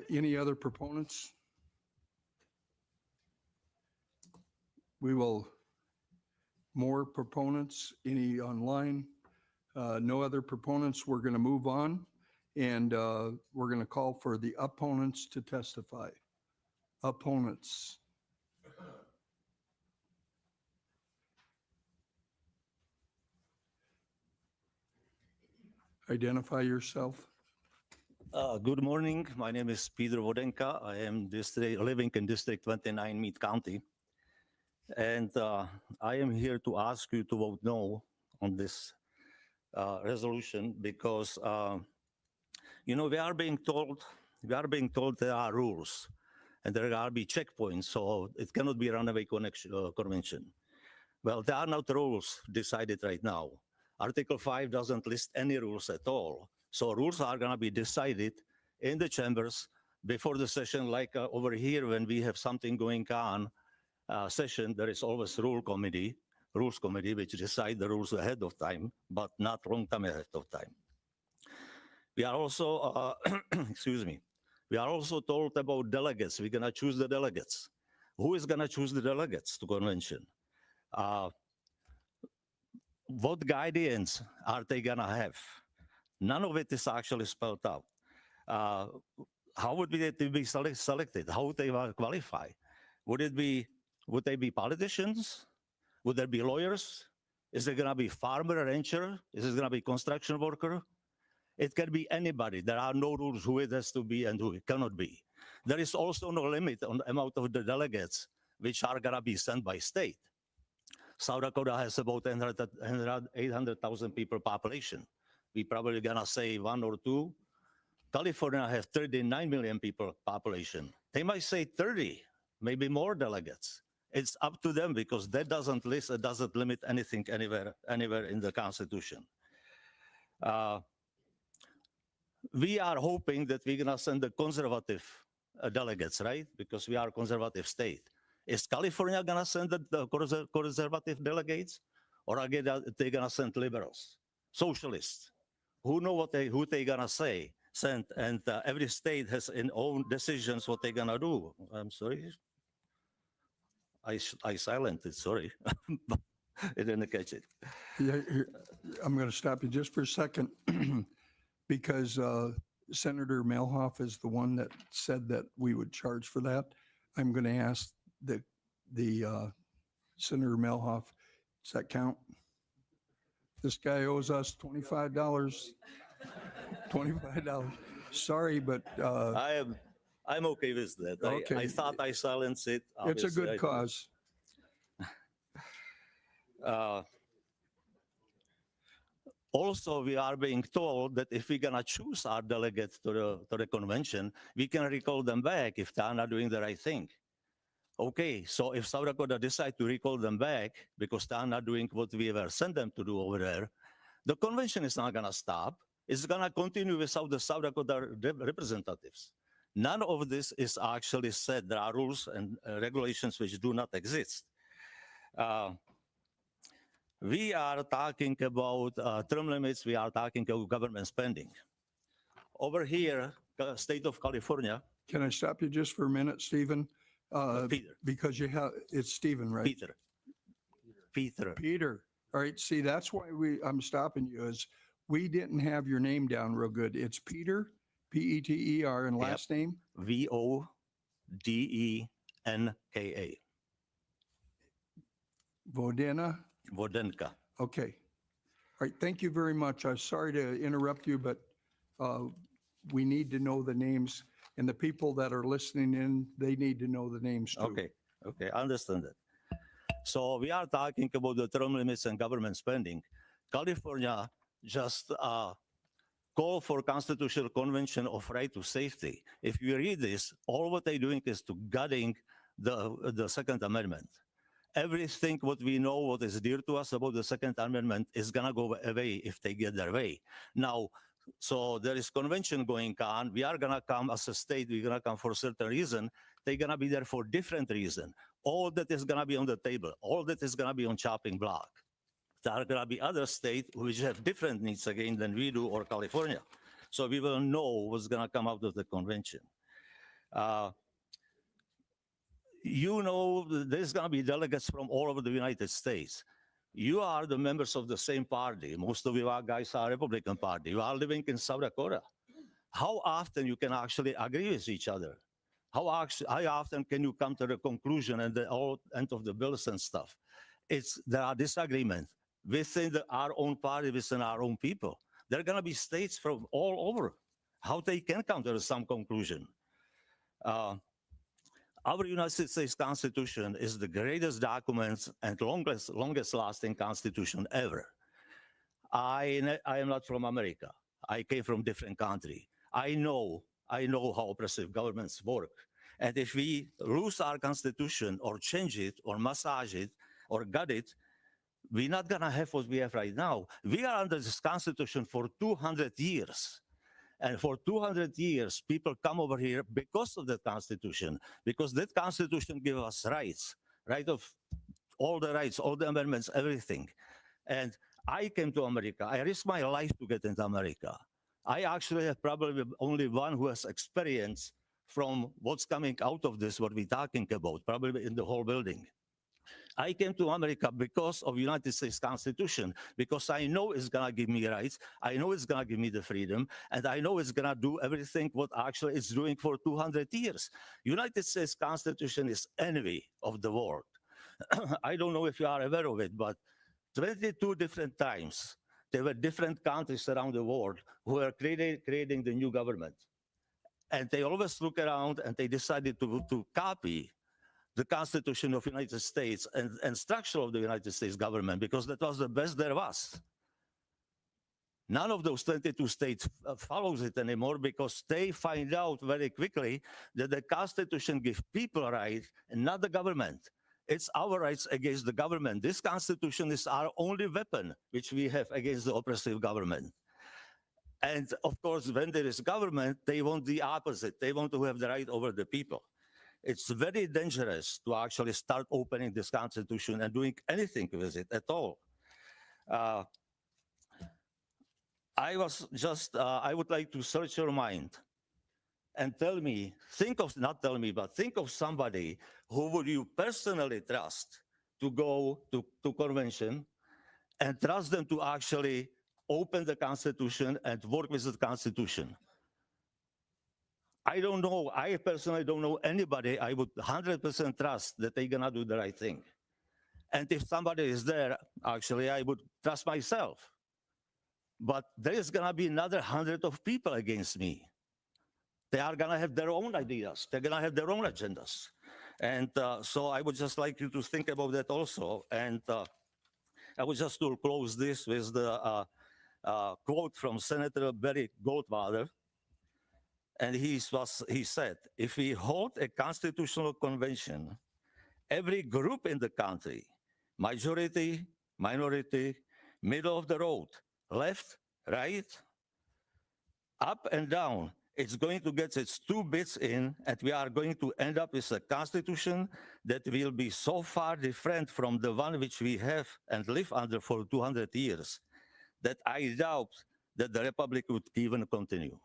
Any other proponents? We will, more proponents, any online? No other proponents. We're going to move on, and we're going to call for the opponents to testify. Opponents. Identify yourself. Good morning. My name is Peter Wodenka. I am living in District 29, Meade County. And I am here to ask you to vote no on this resolution because, we are being told there are rules and there are be checkpoints, so it cannot be a runaway convention. Well, there are not rules decided right now. Article 5 doesn't list any rules at all. So rules are going to be decided in the chambers before the session, like over here when we have something going on session, there is always rules committee, which decide the rules ahead of time, but not long time ahead of time. We are also, excuse me, we are also told about delegates. We're going to choose the delegates. Who is going to choose the delegates to convention? What guidance are they going to have? None of it is actually spelled out. How would they be selected? How would they qualify? Would they be politicians? Would there be lawyers? Is it going to be farmer, rancher? Is it going to be construction worker? It can be anybody. There are no rules who it has to be and who it cannot be. There is also no limit on the amount of the delegates which are going to be sent by state. South Dakota has about 800,000 people population. We probably gonna say 1 or 2. California has 39 million people population. They might say 30, maybe more delegates. It's up to them because that doesn't list, it doesn't limit anything anywhere in the Constitution. We are hoping that we're gonna send the conservative delegates, right? Because we are a conservative state. Is California gonna send the conservative delegates, or are they gonna send liberals, socialists? Who know who they gonna send, and every state has its own decisions what they gonna do. I'm sorry, I silenced it. Sorry, I didn't catch it. Yeah, I'm going to stop you just for a second because Senator Mehlhaff is the one that said that we would charge for that. I'm going to ask the Senator Mehlhaff, does that count? This guy owes us $25. $25. Sorry, but I'm okay with that. Okay. I thought I silenced it. It's a good cause. Also, we are being told that if we're gonna choose our delegates to the convention, we can recall them back if they're not doing the right thing. Okay, so if South Dakota decide to recall them back because they're not doing what we ever sent them to do over there, the convention is not gonna stop. It's gonna continue without the South Dakota representatives. None of this is actually said. There are rules and regulations which do not exist. We are talking about term limits. We are talking about government spending. Over here, state of California. Can I stop you just for a minute, Stephen? Peter. Because it's Stephen, right? Peter. Peter. All right. See, that's why I'm stopping you is we didn't have your name down real good. It's Peter, Peter, and last name? Vodenka. Vodenka. Okay. All right. Thank you very much. I'm sorry to interrupt you, but we need to know the names, and the people that are listening in, they need to know the names too. Okay, I understand it. So we are talking about the term limits and government spending. California just call for Constitutional Convention of Right to Safety. If you read this, all what they're doing is to gutting the Second Amendment. Everything what we know, what is dear to us about the Second Amendment is gonna go away if they get their way. Now, so there is convention going on. We are gonna come as a state, we're gonna come for a certain reason. They're gonna be there for different reason. All that is gonna be on the table. All that is gonna be on chopping block. There are gonna be other states which have different needs again than we do or California. So we will know what's gonna come out of the convention. You know, there's gonna be delegates from all over the United States. You are the members of the same party. Most of you guys are Republican Party. You are living in South Dakota. How often you can actually agree with each other? How often can you come to the conclusion and the end of the bills and stuff? There are disagreements within our own party, within our own people. There are gonna be states from all over. How they can come to some conclusion? Our United States Constitution is the greatest document and longest lasting constitution ever. I am not from America. I came from different country. I know how oppressive governments work. And if we lose our constitution or change it or massage it or gut it, we're not gonna have what we have right now. We are under this constitution for 200 years. And for 200 years, people come over here because of that constitution, because that constitution gives us rights, right of all the rights, all the amendments, everything. And I came to America. I risked my life to get into America. I actually have probably only one who has experience from what's coming out of this, what we're talking about, probably in the whole building. I came to America because of United States Constitution, because I know it's gonna give me rights, I know it's gonna give me the freedom, and I know it's gonna do everything what actually it's doing for 200 years. United States Constitution is envy of the world. I don't know if you are aware of it, but 22 different times, there were different countries around the world who were creating the new government. And they always look around and they decided to copy the Constitution of the United States and structure of the United States government, because that was the best there was. None of those 22 states follows it anymore, because they find out very quickly that the Constitution gives people rights and not the government. It's our rights against the government. This Constitution is our only weapon which we have against the oppressive government. And of course, when there is government, they want the opposite. They want to have the right over the people. It's very dangerous to actually start opening this Constitution and doing anything with it at all. I would like to search your mind and think of somebody who would you personally trust to go to convention and trust them to actually open the Constitution and work with the Constitution. I don't know. I personally don't know anybody I would 100% trust that they're gonna do the right thing. And if somebody is there, actually, I would trust myself. But there is gonna be another 100 of people against me. They are gonna have their own ideas. They're gonna have their own agendas. And so I would just like you to think about that also. And I would just to close this with the quote from Senator Barry Goldwater. And he said, if we hold a constitutional convention, every group in the country, majority, minority, middle of the road, left, right, up and down, it's going to get its 2 bits in, and we are going to end up with a constitution that will be so far different from the one which we have and live under for 200 years that I doubt that the republic would even continue.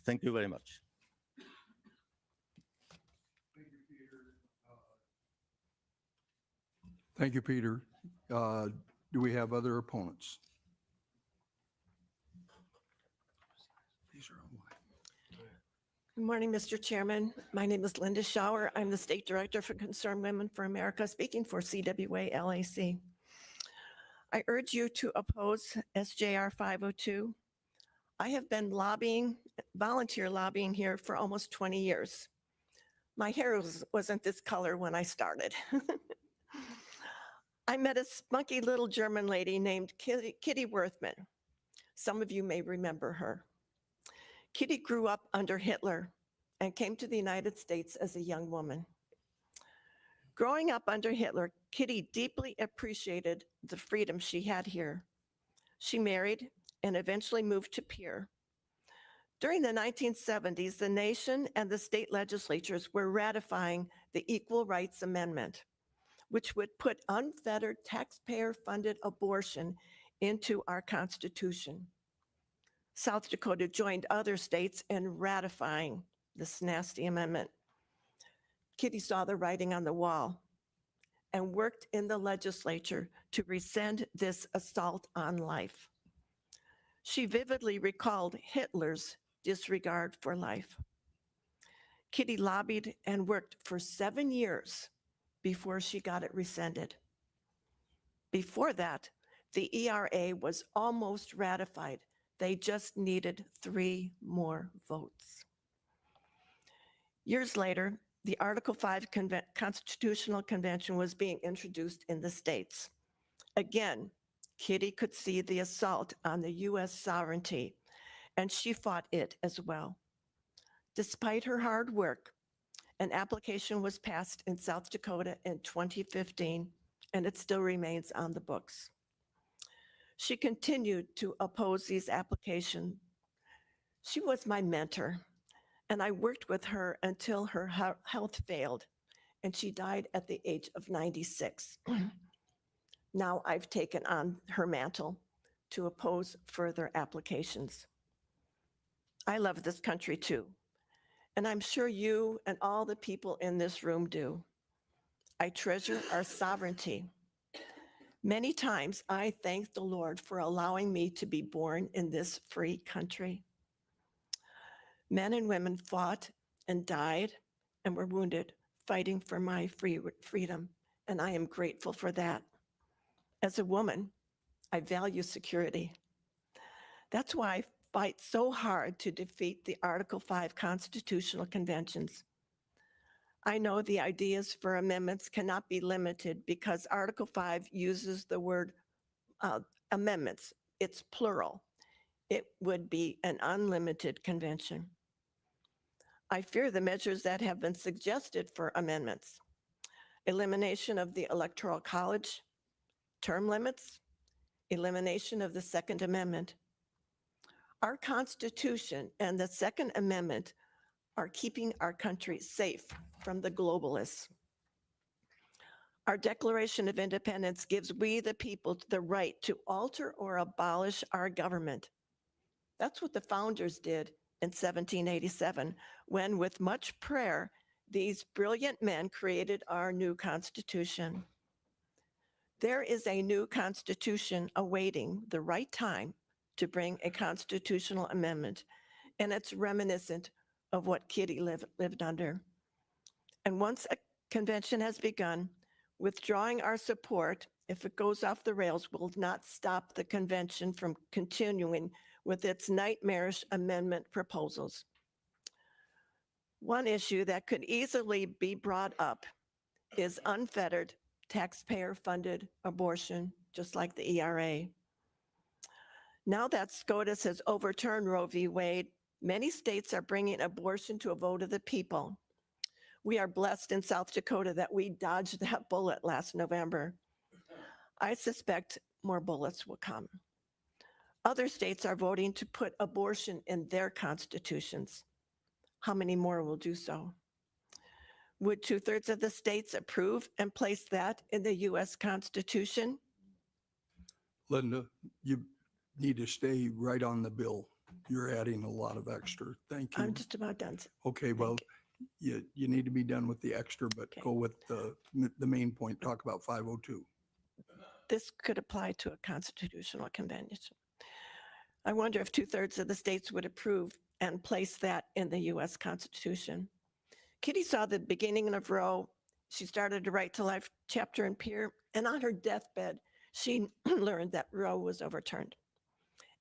Thank you very much. Thank you, Peter. Do we have other opponents? Good morning, Mr. Chairman. My name is Linda Schauer. I'm the State Director for Concerned Women for America, speaking for CWA LAC. I urge you to oppose SJR 502. I have been volunteer lobbying here for almost 20 years. My hair wasn't this color when I started. I met a spunky little German lady named Kitty Worthman. Some of you may remember her. Kitty grew up under Hitler and came to the United States as a young woman. Growing up under Hitler, Kitty deeply appreciated the freedom she had here. She married and eventually moved to Pierre. During the 1970s, the nation and the state legislatures were ratifying the Equal Rights Amendment, which would put unfettered taxpayer-funded abortion into our Constitution. South Dakota joined other states in ratifying this nasty amendment. Kitty saw the writing on the wall and worked in the legislature to rescind this assault on life. She vividly recalled Hitler's disregard for life. Kitty lobbied and worked for 7 years before she got it rescinded. Before that, the ERA was almost ratified. They just needed 3 more votes. Years later, the Article 5 Constitutional Convention was being introduced in the states. Again, Kitty could see the assault on the U.S. sovereignty, and she fought it as well. Despite her hard work, an application was passed in South Dakota in 2015, and it still remains on the books. She continued to oppose these applications. She was my mentor, and I worked with her until her health failed, and she died at the age of 96. Now I've taken on her mantle to oppose further applications. I love this country too, and I'm sure you and all the people in this room do. I treasure our sovereignty. Many times I thank the Lord for allowing me to be born in this free country. Men and women fought and died and were wounded fighting for my freedom, and I am grateful for that. As a woman, I value security. That's why I fight so hard to defeat the Article 5 Constitutional Conventions. I know the ideas for amendments cannot be limited because Article 5 uses the word amendments. It's plural. It would be an unlimited convention. I fear the measures that have been suggested for amendments: elimination of the Electoral College, term limits, elimination of the Second Amendment. Our Constitution and the Second Amendment are keeping our country safe from the globalists. Our Declaration of Independence gives we the people the right to alter or abolish our government. That's what the founders did in 1787, when with much prayer, these brilliant men created our new Constitution. There is a new Constitution awaiting the right time to bring a constitutional amendment, and it's reminiscent of what Kitty lived under. And once a convention has begun, withdrawing our support, if it goes off the rails, will not stop the convention from continuing with its nightmarish amendment proposals. One issue that could easily be brought up is unfettered taxpayer-funded abortion, just like the ERA. Now that SCOTUS has overturned Roe v. Wade, many states are bringing abortion to a vote of the people. We are blessed in South Dakota that we dodged that bullet last November. I suspect more bullets will come. Other states are voting to put abortion in their constitutions. How many more will do so? Would 2/3 of the states approve and place that in the U.S. Constitution? Linda, you need to stay right on the bill. You're adding a lot of extra. Thank you. I'm just about done. Okay, well, you need to be done with the extra, but go with the main point. Talk about 502. This could apply to a constitutional convention. I wonder if 2/3 of the states would approve and place that in the U.S. Constitution. Kitty saw the beginning of Roe. She started a Right to Life chapter in Peer, and on her deathbed, she learned that Roe was overturned.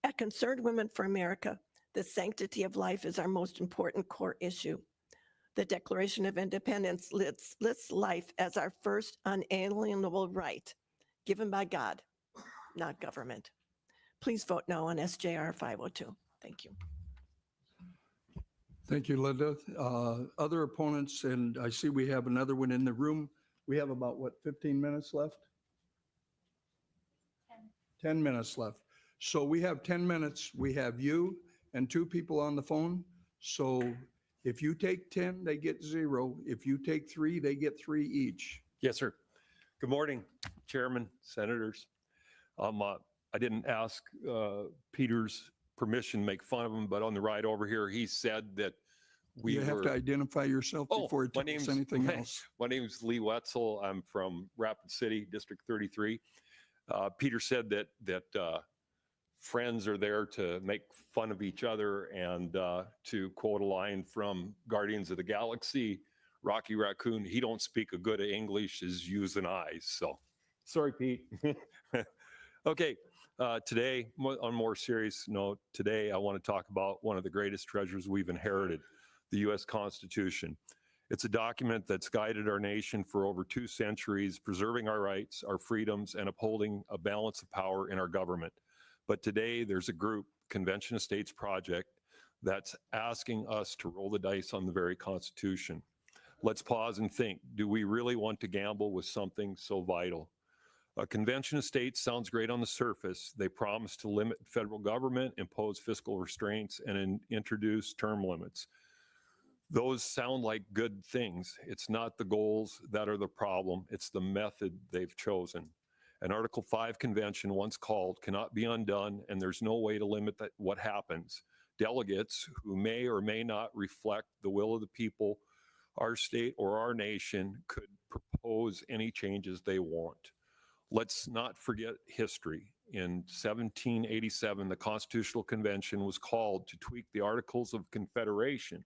At Concerned Women for America, the sanctity of life is our most important core issue. The Declaration of Independence lists life as our first unalienable right, given by God, not government. Please vote no on SJR 502. Thank you. Thank you, Linda. Other opponents, and I see we have another one in the room. We have about, what, 15 minutes left? 10 minutes left. So we have 10 minutes. We have you and 2 people on the phone. So if you take 10, they get 0. If you take 3, they get 3 each. Yes, sir. Good morning, Chairman, Senators. I didn't ask Peter's permission to make fun of him, but on the ride over here, he said that we You have to identify yourself before it tells anything else. My name's Lee Wetzel. I'm from Rapid City, District 33. Peter said that friends are there to make fun of each other, and to quote a line from Guardians of the Galaxy, Rocky Raccoon, he don't speak a good of English as yous and I's. So sorry, Pete. Okay, today, on a more serious note, today I want to talk about one of the greatest treasures we've inherited, the U.S. Constitution. It's a document that's guided our nation for over 2 centuries, preserving our rights, our freedoms, and upholding a balance of power in our government. But today, there's a group, Convention of States Project, that's asking us to roll the dice on the very Constitution. Let's pause and think, do we really want to gamble with something so vital? A Convention of States sounds great on the surface. They promise to limit federal government, impose fiscal restraints, and introduce term limits. Those sound like good things. It's not the goals that are the problem. It's the method they've chosen. An Article 5 convention, once called, cannot be undone, and there's no way to limit what happens. Delegates who may or may not reflect the will of the people, our state or our nation, could propose any changes they want. Let's not forget history. In 1787, the Constitutional Convention was called to tweak the Articles of Confederation,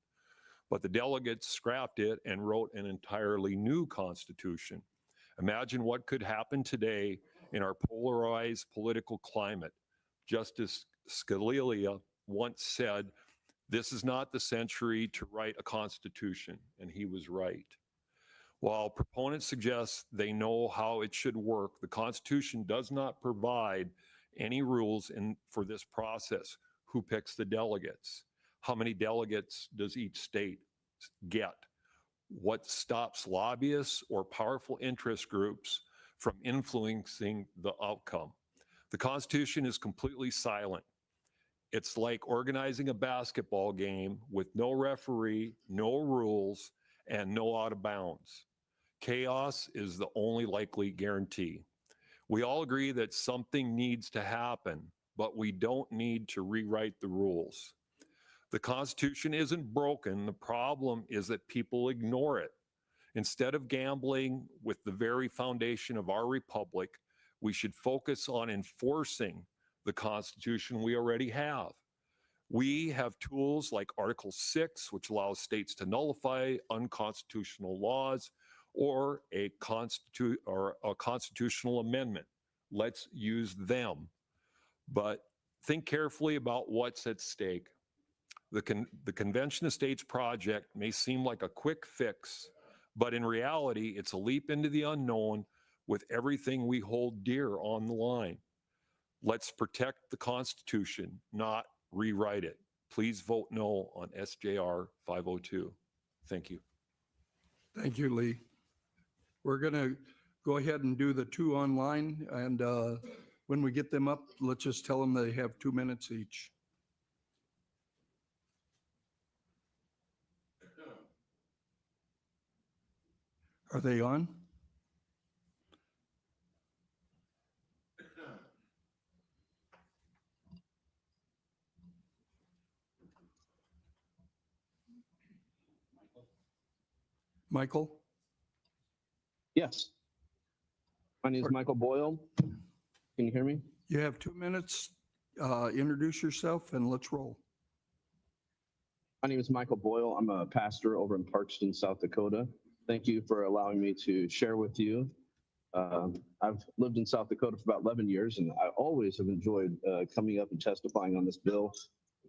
but the delegates scrapped it and wrote an entirely new Constitution. Imagine what could happen today in our polarized political climate. Justice Scalia once said, "This is not the century to write a Constitution," and he was right. While proponents suggest they know how it should work, the Constitution does not provide any rules for this process. Who picks the delegates? How many delegates does each state get? What stops lobbyists or powerful interest groups from influencing the outcome? The Constitution is completely silent. It's like organizing a basketball game with no referee, no rules, and no out of bounds. Chaos is the only likely guarantee. We all agree that something needs to happen, but we don't need to rewrite the rules. The Constitution isn't broken. The problem is that people ignore it. Instead of gambling with the very foundation of our republic, we should focus on enforcing the Constitution we already have. We have tools like Article 6, which allows states to nullify unconstitutional laws, or a constitutional amendment. Let's use them. But think carefully about what's at stake. The Convention of States project may seem like a quick fix, but in reality, it's a leap into the unknown with everything we hold dear on the line. Let's protect the Constitution, not rewrite it. Please vote no on SJR 502. Thank you. Thank you, Lee. We're going to go ahead and do the 2 online, and When we get them up, let's just tell them they have 2 minutes each. Are they on? Michael? Yes. My name is Michael Boyle. Can you hear me? You have 2 minutes. Introduce yourself and let's roll. My name is Michael Boyle. I'm a pastor over in Parkston, South Dakota. Thank you for allowing me to share with you. I've lived in South Dakota for about 11 years, and I always have enjoyed coming up and testifying on this bill.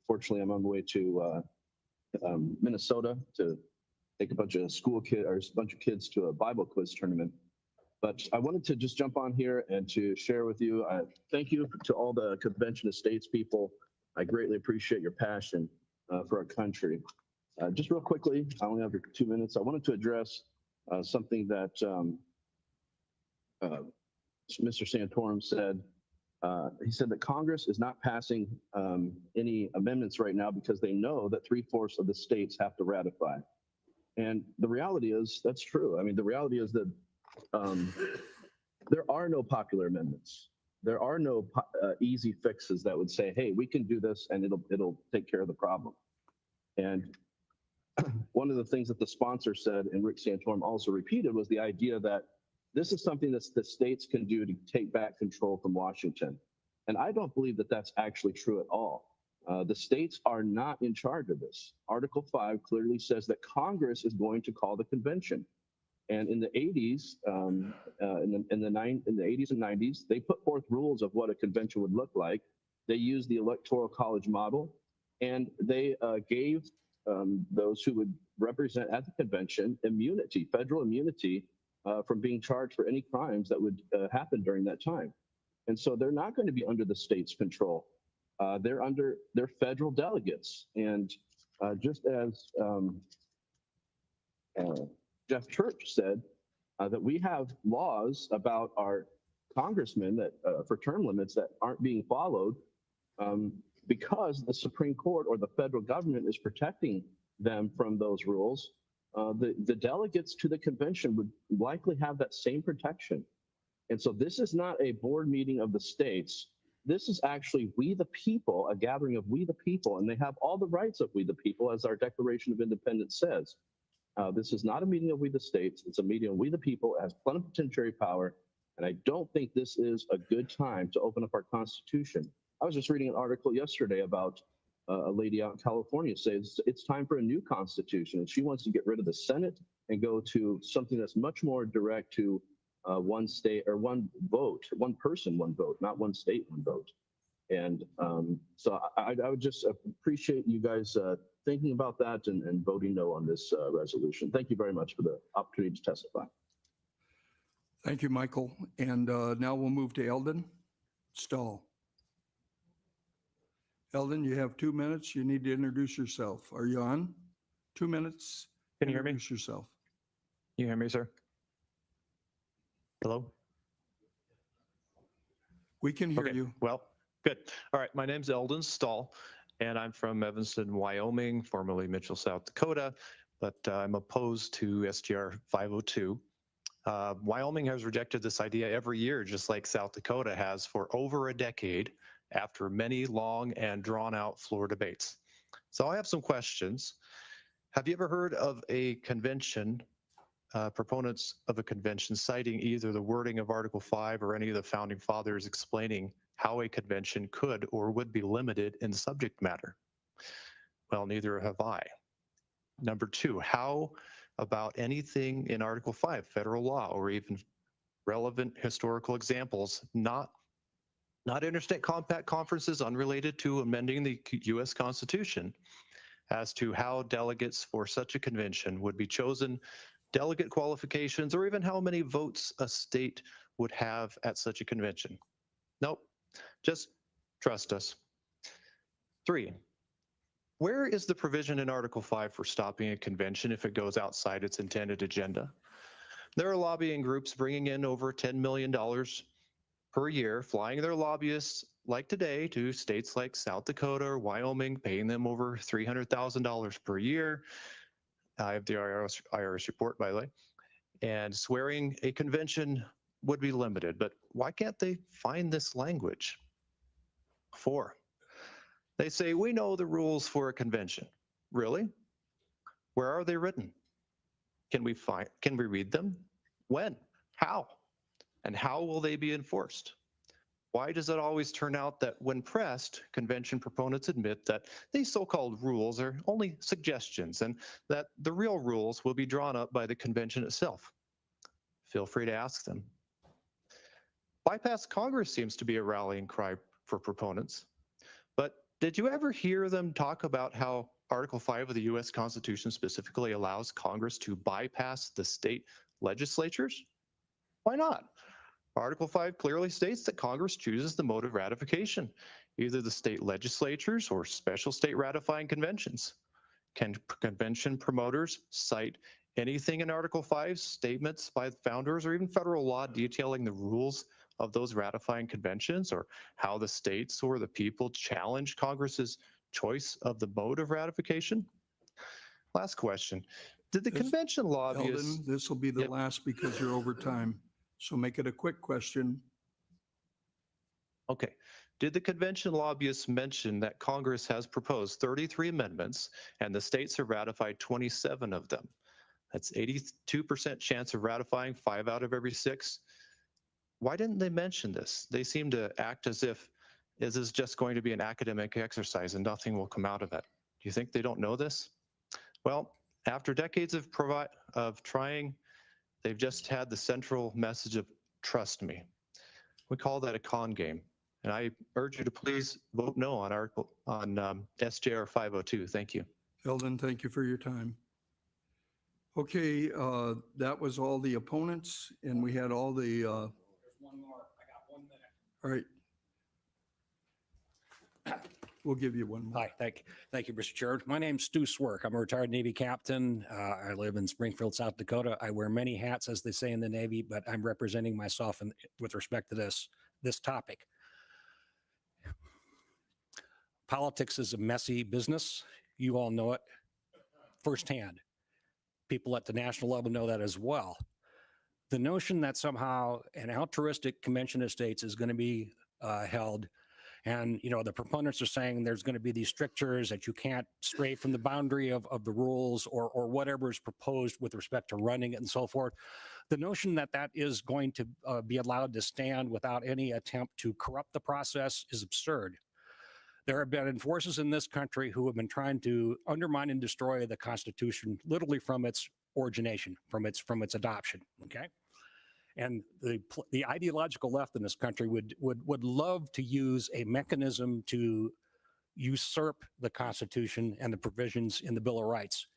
Fortunately, I'm on the way to Minnesota to take a bunch of kids to a Bible quiz tournament. But I wanted to just jump on here and to share with you. Thank you to all the Convention of States people. I greatly appreciate your passion for our country. Just real quickly, I only have 2 minutes. I wanted to address something that Mr. Santorum said. He said that Congress is not passing any amendments right now because they know that 3/4 of the states have to ratify. And the reality is that's true. I mean, the reality is that there are no popular amendments. There are no easy fixes that would say, hey, we can do this and it'll take care of the problem. And one of the things that the sponsor said, and Rick Santorum also repeated, was the idea that this is something that the states can do to take back control from Washington. And I don't believe that that's actually true at all. The states are not in charge of this. Article 5 clearly says that Congress is going to call the convention. And in the 80s, in the 80s and 90s, they put forth rules of what a convention would look like. They used the Electoral College model, and they gave those who would represent at the convention immunity, federal immunity, from being charged for any crimes that would happen during that time. And so they're not going to be under the state's control. They're federal delegates. And just as Jeff Church said, that we have laws about our congressmen that for term limits that aren't being followed because the Supreme Court or the federal government is protecting them from those rules. The delegates to the convention would likely have that same protection. And so this is not a board meeting of the states. This is actually we the people, a gathering of we the people, and they have all the rights of we the people, as our Declaration of Independence says. This is not a meeting of we the states. It's a meeting of we the people. It has plenipotentiary power. And I don't think this is a good time to open up our Constitution. I was just reading an article yesterday about a lady out in California says it's time for a new Constitution. And she wants to get rid of the Senate and go to something that's much more direct to one state or one vote, one person, one vote, not one state, one vote. And so I would just appreciate you guys thinking about that and voting no on this resolution. Thank you very much for the opportunity to testify. Thank you, Michael. And now we'll move to Eldon Stahl. Eldon, you have 2 minutes. You need to introduce yourself. Are you on? 2 minutes. Can you hear me? Introduce yourself. You hear me, sir? Hello? We can hear Okay, you. well, good. All right, my name's Eldon Stahl, and I'm from Evanston, Wyoming, formerly Mitchell, South Dakota, but I'm opposed to SGR 502. Wyoming has rejected this idea every year, just like South Dakota has for over a decade after many long and drawn-out floor debates. So I have some questions. Have you ever heard of a convention, proponents of a convention citing either the wording of Article 5 or any of the founding fathers explaining how a convention could or would be limited in subject matter? Well, neither have I. Number two, how about anything in Article 5, federal law, or even relevant historical examples, not interstate compact conferences unrelated to amending the U.S. Constitution, as to how delegates for such a convention would be chosen, delegate qualifications, or even how many votes a state would have at such a convention? Nope, just trust us. 3, where is the provision in Article 5 for stopping a convention if it goes outside its intended agenda? There are lobbying groups bringing in over $10 million per year flying their lobbyists like today to states like South Dakota or Wyoming, paying them over $300,000 per year. I have the IRS report, by the way, and swearing a convention would be limited. But why can't they find this language? 4, they say, we know the rules for a convention. Really? Where are they written? Can we read them? When? How? And how will they be enforced? Why does it always turn out that when pressed, convention proponents admit that these so-called rules are only suggestions and that the real rules will be drawn up by the convention itself? Feel free to ask them. Bypass Congress seems to be a rallying cry for proponents. But did you ever hear them talk about how Article 5 of the US Constitution specifically allows Congress to bypass the state legislatures? Why not? Article 5 clearly states that Congress chooses the mode of ratification, either the state legislatures or special state ratifying conventions. Can convention promoters cite anything in Article 5, statements by founders, or even federal law detailing the rules of those ratifying conventions, or how the states or the people challenge Congress's choice of the mode of ratification? Last question. Did the convention lobbyists... Eldon, this will be the last because you're over time. So make it a quick question. Okay. Did the convention lobbyists mention that Congress has proposed 33 amendments and the states have ratified 27 of them? That's 82% chance of ratifying 5 out of every 6. Why didn't they mention this? They seem to act as if this is just going to be an academic exercise and nothing will come out of it. Do you think they don't know this? Well, after decades of trying, they've just had the central message of trust me. We call that a con game. And I urge you to please vote no on SJR 502. Thank you. Eldon, thank you for your time. Okay, that was all the opponents, and we had all the... There's one more. I got 1 minute. All right. We'll give you 1 more. Hi, thank you, Mr. Chair. My name's Stu Swerk. I'm a retired Navy captain. I live in Springfield, South Dakota. I wear many hats, as they say in the Navy, but I'm representing myself with respect to this topic. Politics is a messy business. You all know it firsthand. People at the national level know that as well. The notion that somehow an altruistic convention of states is going to be held, and the proponents are saying there's going to be these strictures that you can't stray from the boundary of the rules or whatever is proposed with respect to running it and so forth. The notion that that is going to be allowed to stand without any attempt to corrupt the process is absurd. There have been forces in this country who have been trying to undermine and destroy the Constitution literally from its origination, from its adoption. Okay, and the ideological left in this country would love to use a mechanism to usurp the Constitution and the provisions in the Bill of Rights.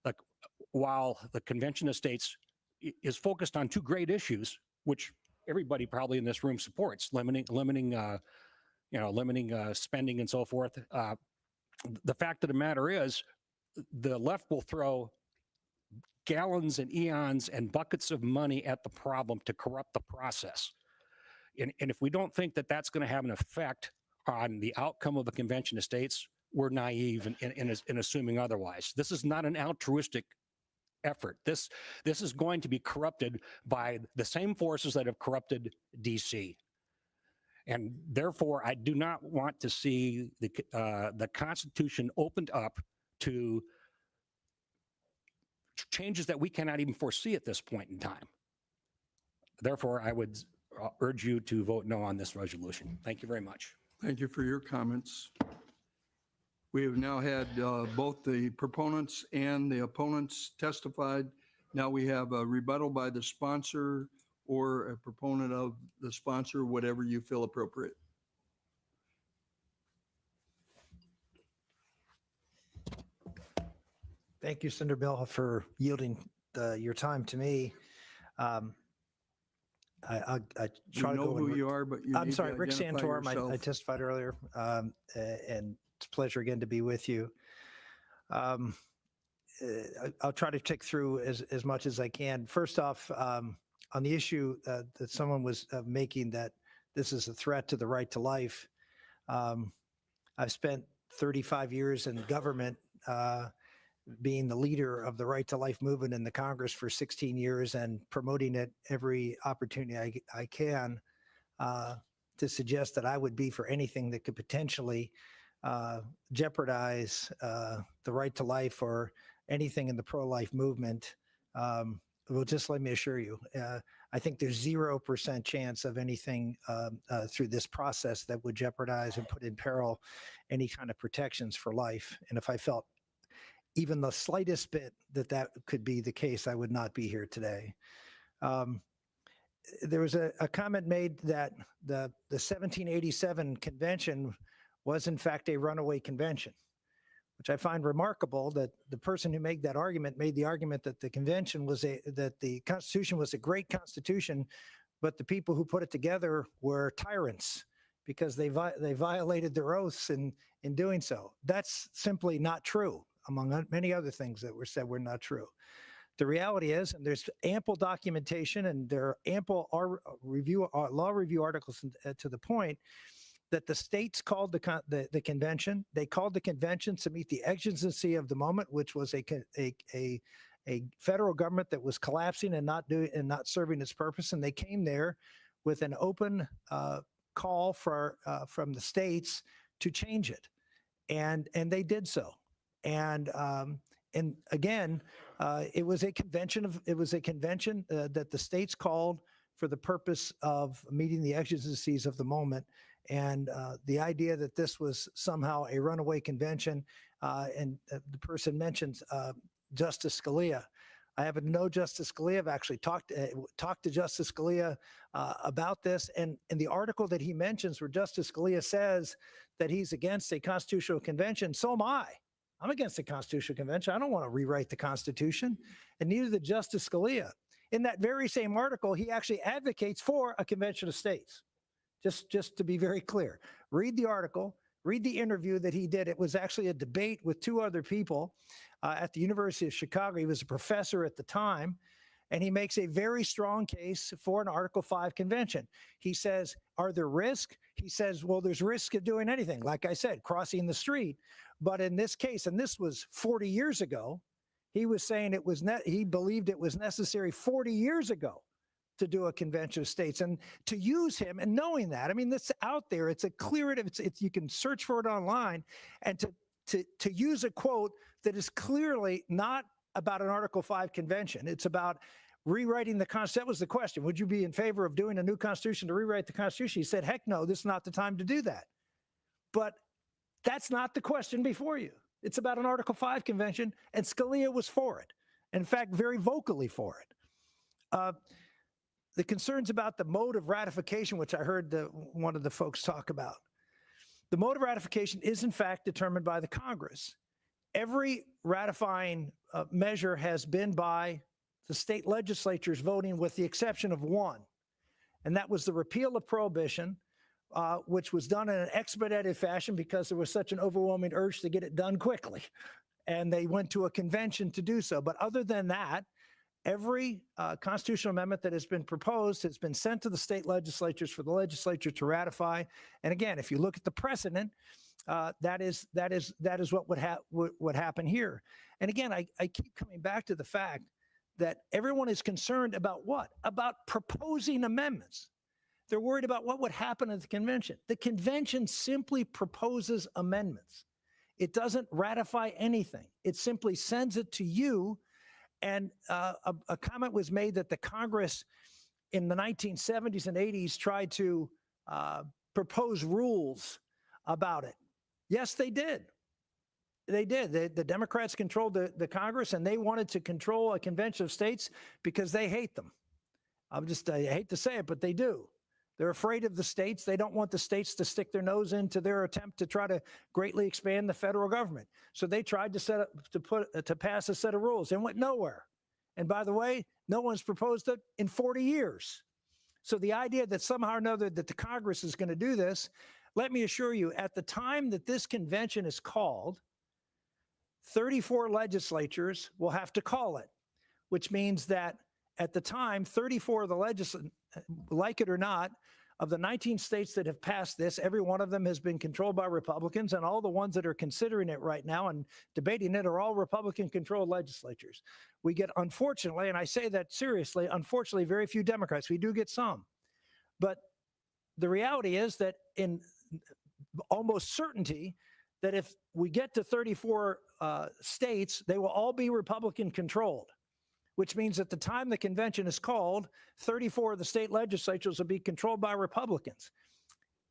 Like, while the Convention of States is focused on 2 great issues, which everybody probably in this room supports: limiting spending and so forth. The fact of the matter is, the left will throw gallons and eons and buckets of money at the problem to corrupt the process. And if we don't think that that's going to have an effect on the outcome of the Convention of States, we're naive in assuming otherwise. This is not an altruistic effort. This is going to be corrupted by the same forces that have corrupted DC. And therefore, I do not want to see the Constitution opened up to changes that we cannot even foresee at this point in time. Therefore, I would urge you to vote no on this resolution. Thank you very much. Thank you for your comments. We have now had both the proponents and the opponents testified. Now we have a rebuttal by the sponsor or a proponent of the sponsor, whatever you feel appropriate. Thank you, Senator Mehlhaff, for yielding your time to me. I try to know who you are, but I'm sorry, Rick Santorum. I testified earlier, and it's a pleasure again to be with you. I'll try to tick through as much as I can. First off, on the issue that someone was making, that this is a threat to the right to life. I've spent 35 years in government, being the leader of the right to life movement in the Congress for 16 years and promoting it every opportunity I can, to suggest that I would be for anything that could potentially jeopardize the right to life or anything in the pro-life movement. Well, just let me assure you, I think there's 0% chance of anything through this process that would jeopardize and put in peril any kind of protections for life. And if I felt even the slightest bit that could be the case, I would not be here today. There was a comment made that the 1787 convention was in fact a runaway convention, which I find remarkable that the person who made that argument made the argument that the convention that the Constitution was a great constitution, but the people who put it together were tyrants because they violated their oaths in doing so. That's simply not true, among many other things that were said were not true. The reality is, and there's ample documentation and there are ample law review articles to the point that the states called the convention. They called the convention to meet the exigency of the moment, which was a federal government that was collapsing and not serving its purpose. And they came there with an open call from the states to change it, and they did so. And again, it was a convention that the states called for the purpose of meeting the exigencies of the moment. And the idea that this was somehow a runaway convention, and the person mentions Justice Scalia. I happen to know Justice Scalia. I've actually talked to Justice Scalia about this. And in the article that he mentions where Justice Scalia says that he's against a constitutional convention, so am I. I'm against the Constitutional Convention. I don't want to rewrite the Constitution, and neither did Justice Scalia. In that very same article, he actually advocates for a convention of states. Just to be very clear, read the article, read the interview that he did. It was actually a debate with two other people at the University of Chicago. He was a professor at the time, and he makes a very strong case for an Article 5 convention. He says, are there risks? He says, well, there's risk of doing anything. Like I said, crossing the street. But in this case, and this was 40 years ago, he was saying he believed it was necessary 40 years ago to do a convention of states, and to use him, and knowing that, I mean, that's out there. It's a clear, you can search for it online, and to use a quote that is clearly not about an Article 5 convention. It's about rewriting the Constitution. That was the question. Would you be in favor of doing a new Constitution to rewrite the Constitution? He said, heck no, this is not the time to do that. But that's not the question before you. It's about an Article 5 convention, and Scalia was for it. In fact, very vocally for it. The concerns about the mode of ratification, which I heard one of the folks talk about. The mode of ratification is in fact determined by the Congress. Every ratifying measure has been by the state legislatures voting, with the exception of one, and that was the repeal of prohibition, which was done in an expedited fashion because there was such an overwhelming urge to get it done quickly. And they went to a convention to do so. But other than that, every constitutional amendment that has been proposed has been sent to the state legislatures for the legislature to ratify. And again, if you look at the precedent, that is what would happen here. And again, I keep coming back to the fact that everyone is concerned about what? About proposing amendments. They're worried about what would happen at the convention. The convention simply proposes amendments. It doesn't ratify anything. It simply sends it to you. And a comment was made that the Congress in the 1970s and 80s tried to propose rules about it. Yes, they did. They did. The Democrats controlled the Congress, and they wanted to control a convention of states because they hate them. I hate to say it, but they do. They're afraid of the states. They don't want the states to stick their nose into their attempt to try to greatly expand the federal government. So they tried to pass a set of rules and went nowhere. And by the way, no one's proposed it in 40 years. So the idea that somehow or another that the Congress is going to do this, let me assure you, at the time that this convention is called, 34 legislatures will have to call it, which means that at the time, 34 of the legislatures, like it or not, Of the 19 states that have passed this, every one of them has been controlled by Republicans, and all the ones that are considering it right now and debating it are all Republican-controlled legislatures. We get, unfortunately, and I say that seriously, unfortunately, very few Democrats. We do get some. But the reality is that in almost certainty that if we get to 34 states, they will all be Republican-controlled, which means at the time the convention is called, 34 of the state legislatures will be controlled by Republicans.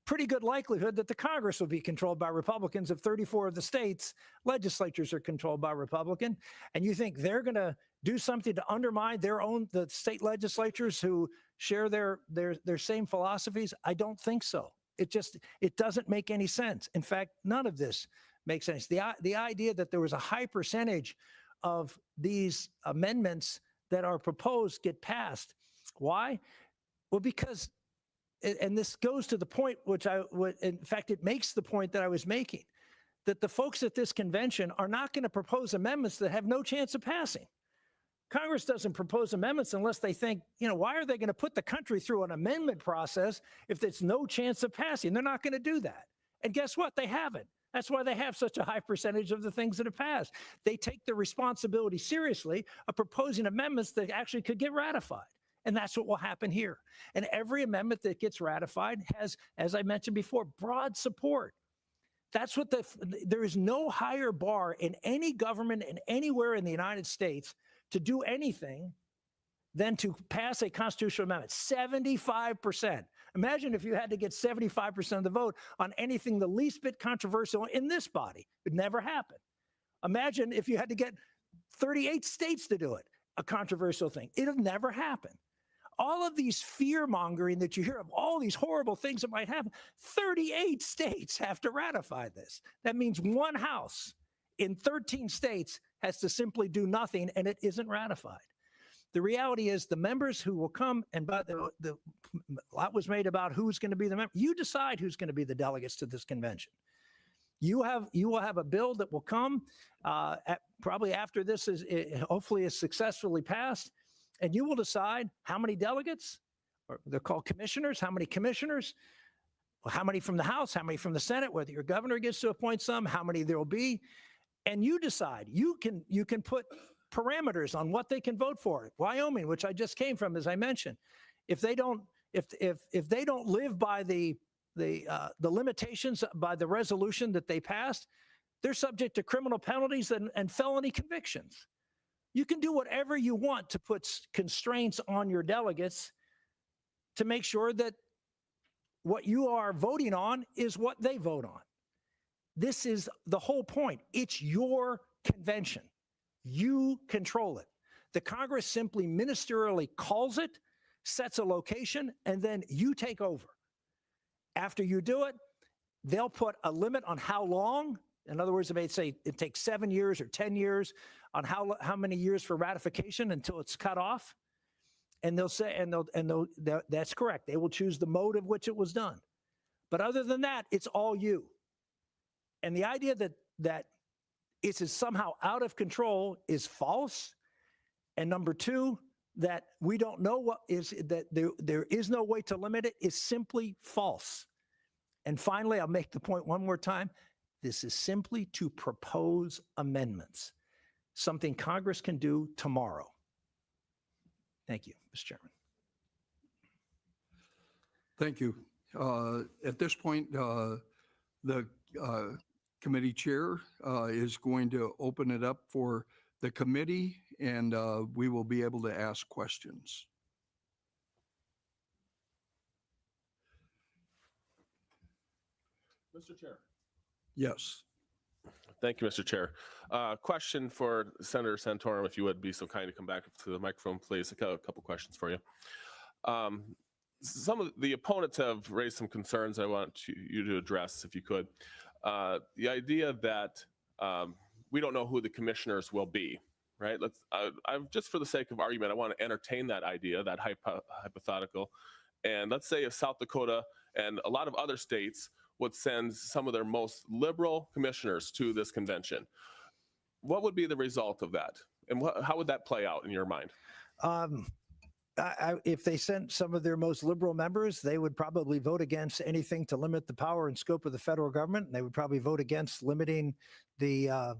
Pretty good likelihood that the Congress will be controlled by Republicans if 34 of the states legislatures are controlled by Republican. And you think they're going to do something to undermine the state legislatures who share their same philosophies? I don't think so. It doesn't make any sense. In fact, none of this makes sense. The idea that there was a high percentage of these amendments that are proposed get passed. Why? Well, because, and this goes to the point in fact, it makes the point that I was making, that the folks at this convention are not going to propose amendments that have no chance of passing. Congress doesn't propose amendments unless they think, why are they going to put the country through an amendment process if there's no chance of passing? They're not going to do that. And guess what? They haven't. That's why they have such a high percentage of the things that have passed. They take the responsibility seriously of proposing amendments that actually could get ratified. And that's what will happen here. And every amendment that gets ratified has, as I mentioned before, broad support. That's what there is no higher bar in any government and anywhere in the United States to do anything than to pass a constitutional amendment. 75%. Imagine if you had to get 75% of the vote on anything the least bit controversial in this body. It never happened. Imagine if you had to get 38 states to do it, a controversial thing. It'll never happen. All of these fear-mongering that you hear of, all these horrible things that might happen, 38 states have to ratify this. That means one House in 13 states has to simply do nothing, and it isn't ratified. The reality is the members who will come, and by the lot was made about who's going to be the member. You decide who's going to be the delegates to this convention. You will have a bill that will come probably after this hopefully is successfully passed, and you will decide how many delegates, or they're called commissioners, how many commissioners, how many from the House, how many from the Senate, whether your governor gets to appoint some, how many there will be, and you decide. You can put parameters on what they can vote for. Wyoming, which I just came from, as I mentioned, if they don't live by the limitations by the resolution that they passed, they're subject to criminal penalties and felony convictions. You can do whatever you want to put constraints on your delegates to make sure that what you are voting on is what they vote on. This is the whole point. It's your convention. You control it. The Congress simply ministerially calls it, sets a location, and then you take over. After you do it, they'll put a limit on how long. In other words, they may say it takes 7 years or 10 years on how many years for ratification until it's cut off. And they'll say, that's correct. They will choose the mode of which it was done. But other than that, it's all you. And the idea that it is somehow out of control is false. And number two, that we don't know what is, that there is no way to limit it is simply false. And finally, I'll make the point one more time. This is simply to propose amendments, something Congress can do tomorrow. Thank you, Mr. Chairman. Thank you. At this point, the committee chair is going to open it up for the committee, and we will be able to ask questions. Mr. Chair. Yes. Thank you, Mr. Chair. Question for Senator Santorum, if you would be so kind to come back to the microphone, please. A couple questions for you. Some of the opponents have raised some concerns I want you to address, if you could. The idea that we don't know who the commissioners will be, right? Just for the sake of argument, I want to entertain that idea, that hypothetical. And let's say if South Dakota and a lot of other states would send some of their most liberal commissioners to this convention. What would be the result of that? And how would that play out in your mind? if they sent some of their most liberal members, they would probably vote against anything to limit the power and scope of the federal government. And they would probably vote against limiting the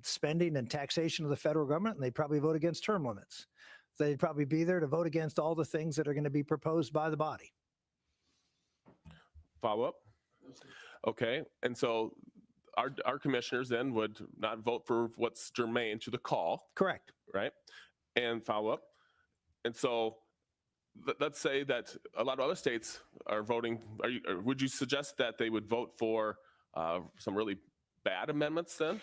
spending and taxation of the federal government. And they'd probably vote against term limits. They'd probably be there to vote against all the things that are going to be proposed by the body. Follow up? Okay, and so our commissioners then would not vote for what's germane to the call. Correct. Right? And follow up. And so let's say that a lot of other states are voting. Would you suggest that they would vote for some really bad amendments then?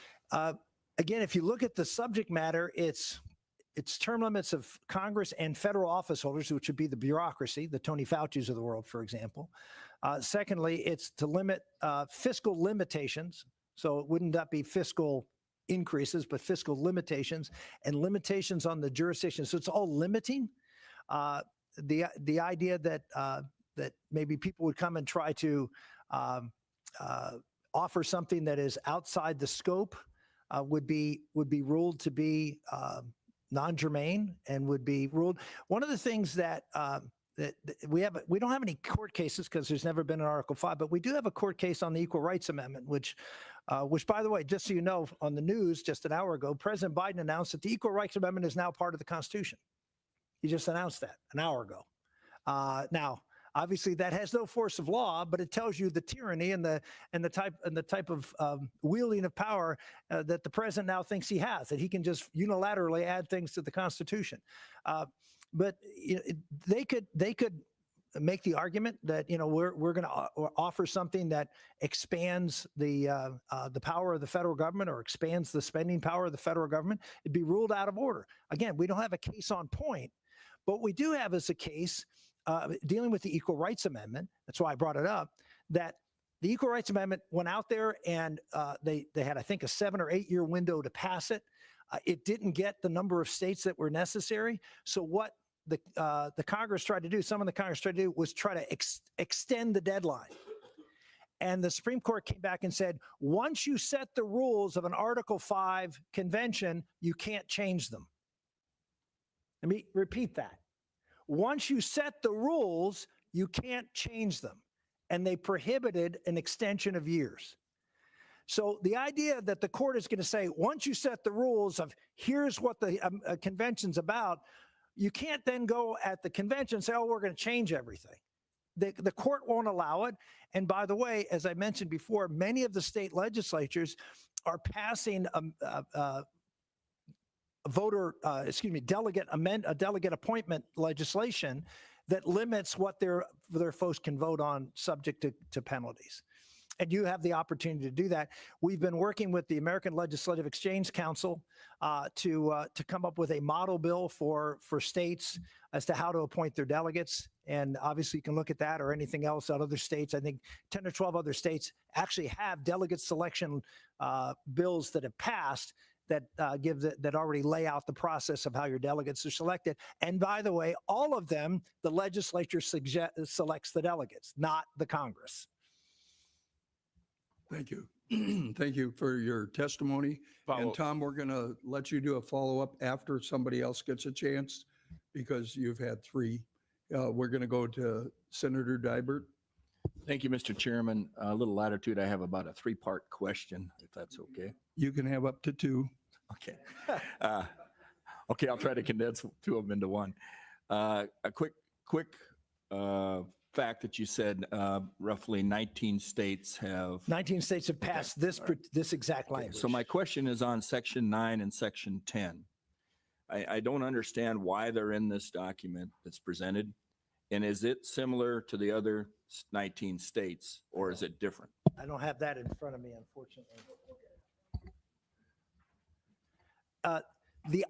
Again, if you look at the subject matter, it's term limits of Congress and federal office holders, which would be the bureaucracy, the Tony Fauci's of the world, for example. Secondly, it's to limit fiscal limitations. So it wouldn't that be fiscal increases, but fiscal limitations and limitations on the jurisdiction. So it's all limiting. The idea that that maybe people would come and try to offer something that is outside the scope would be ruled to be non-germane and would be ruled. One of the things that that we don't have any court cases because there's never been an Article 5, but we do have a court case on the Equal Rights Amendment, which by the way, just so you know, on the news just an hour ago, President Biden announced that the Equal Rights Amendment is now part of the Constitution. He just announced that an hour ago. Now, obviously, that has no force of law, but it tells you the tyranny and the type of wielding of power that the president now thinks he has, that he can just unilaterally add things to the Constitution. But they could make the argument that we're going to offer something that expands the power of the federal government or expands the spending power of the federal government. It'd be ruled out of order. Again, we don't have a case on point, but what we do have is a case dealing with the Equal Rights Amendment. That's why I brought it up. That the Equal Rights Amendment went out there and they had, I think, a 7 or 8 year window to pass it. It didn't get the number of states that were necessary. So what the Congress tried to do, some of the Congress tried to do, was try to extend the deadline. And the Supreme Court came back and said, once you set the rules of an Article 5 convention, you can't change them. Let me repeat that. Once you set the rules, you can't change them. And they prohibited an extension of years. So the idea that the court is going to say, once you set the rules of here's what the convention's about, you can't then go at the convention and say, oh, we're going to change everything. The court won't allow it. And by the way, as I mentioned before, many of the state legislatures are passing delegate appointment legislation that limits what their folks can vote on subject to penalties. And you have the opportunity to do that. We've been working with the American Legislative Exchange Council to come up with a model bill for states as to how to appoint their delegates. And obviously you can look at that or anything else at other states. I think 10 or 12 other states actually have delegate selection bills that have passed that that already lay out the process of how your delegates are selected. And by the way, all of them, the legislature selects the delegates, not the Congress. Thank you. Thank you for your testimony. And Tom, we're going to let you do a follow-up after somebody else gets a chance because you've had 3. We're going to go to Senator Dybert. Thank you, Mr. Chairman. A little latitude. I have about a 3-part question, if that's okay. You can have up to 2. Okay. Okay, I'll try to condense 2 of them into one. A quick fact that you said roughly 19 states have passed this exact language. So my question is on Section 9 and Section 10. I don't understand why they're in this document that's presented. And is it similar to the other 19 states or is it different? I don't have that in front of me, unfortunately. The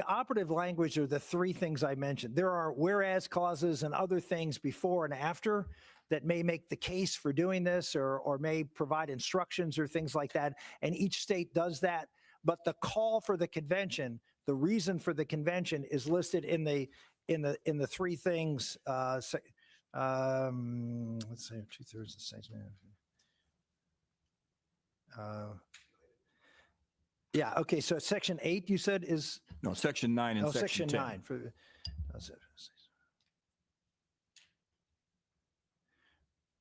operative language are the 3 things I mentioned. There are whereas clauses and other things before and after that may make the case for doing this or may provide instructions or things like that. And each state does that. But the call for the convention, the reason for the convention is listed in the 3 things. Let's say 2/3 of the states. Yeah, okay, so section 8, you said is, No, section 9 and oh, section section 10. 9.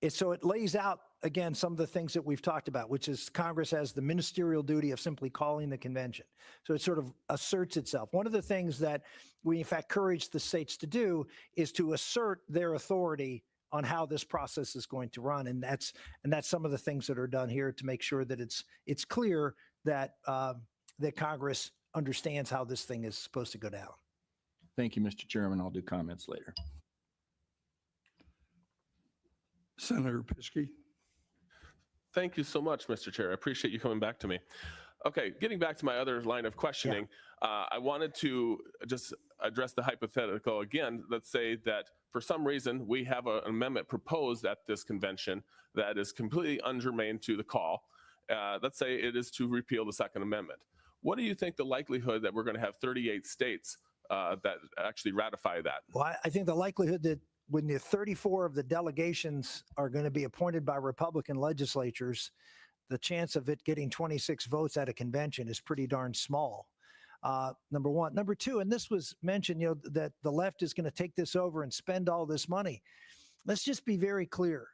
So it lays out, again, some of the things that we've talked about, which is Congress has the ministerial duty of simply calling the convention. So it sort of asserts itself. One of the things that we, in fact, encourage the states to do is to assert their authority on how this process is going to run. And that's some of the things that are done here to make sure that it's clear that, that Congress understands how this thing is supposed to go down. Thank you, Mr. Chairman. I'll do comments later. Senator Piskey. Thank you so much, Mr. Chair. I appreciate you coming back to me. Okay, getting back to my other line of questioning, I wanted to just address the hypothetical again. Let's say that for some reason we have an amendment proposed at this convention that is completely ungermane to the call. Let's say it is to repeal the Second Amendment. What do you think the likelihood that we're going to have 38 states that actually ratify that? Well, I think the likelihood that when the 34 of the delegations are going to be appointed by Republican legislatures, the chance of it getting 26 votes at a convention is pretty darn small. Number one. Number two, and this was mentioned, that the left is going to take this over and spend all this money. Let's just be very clear.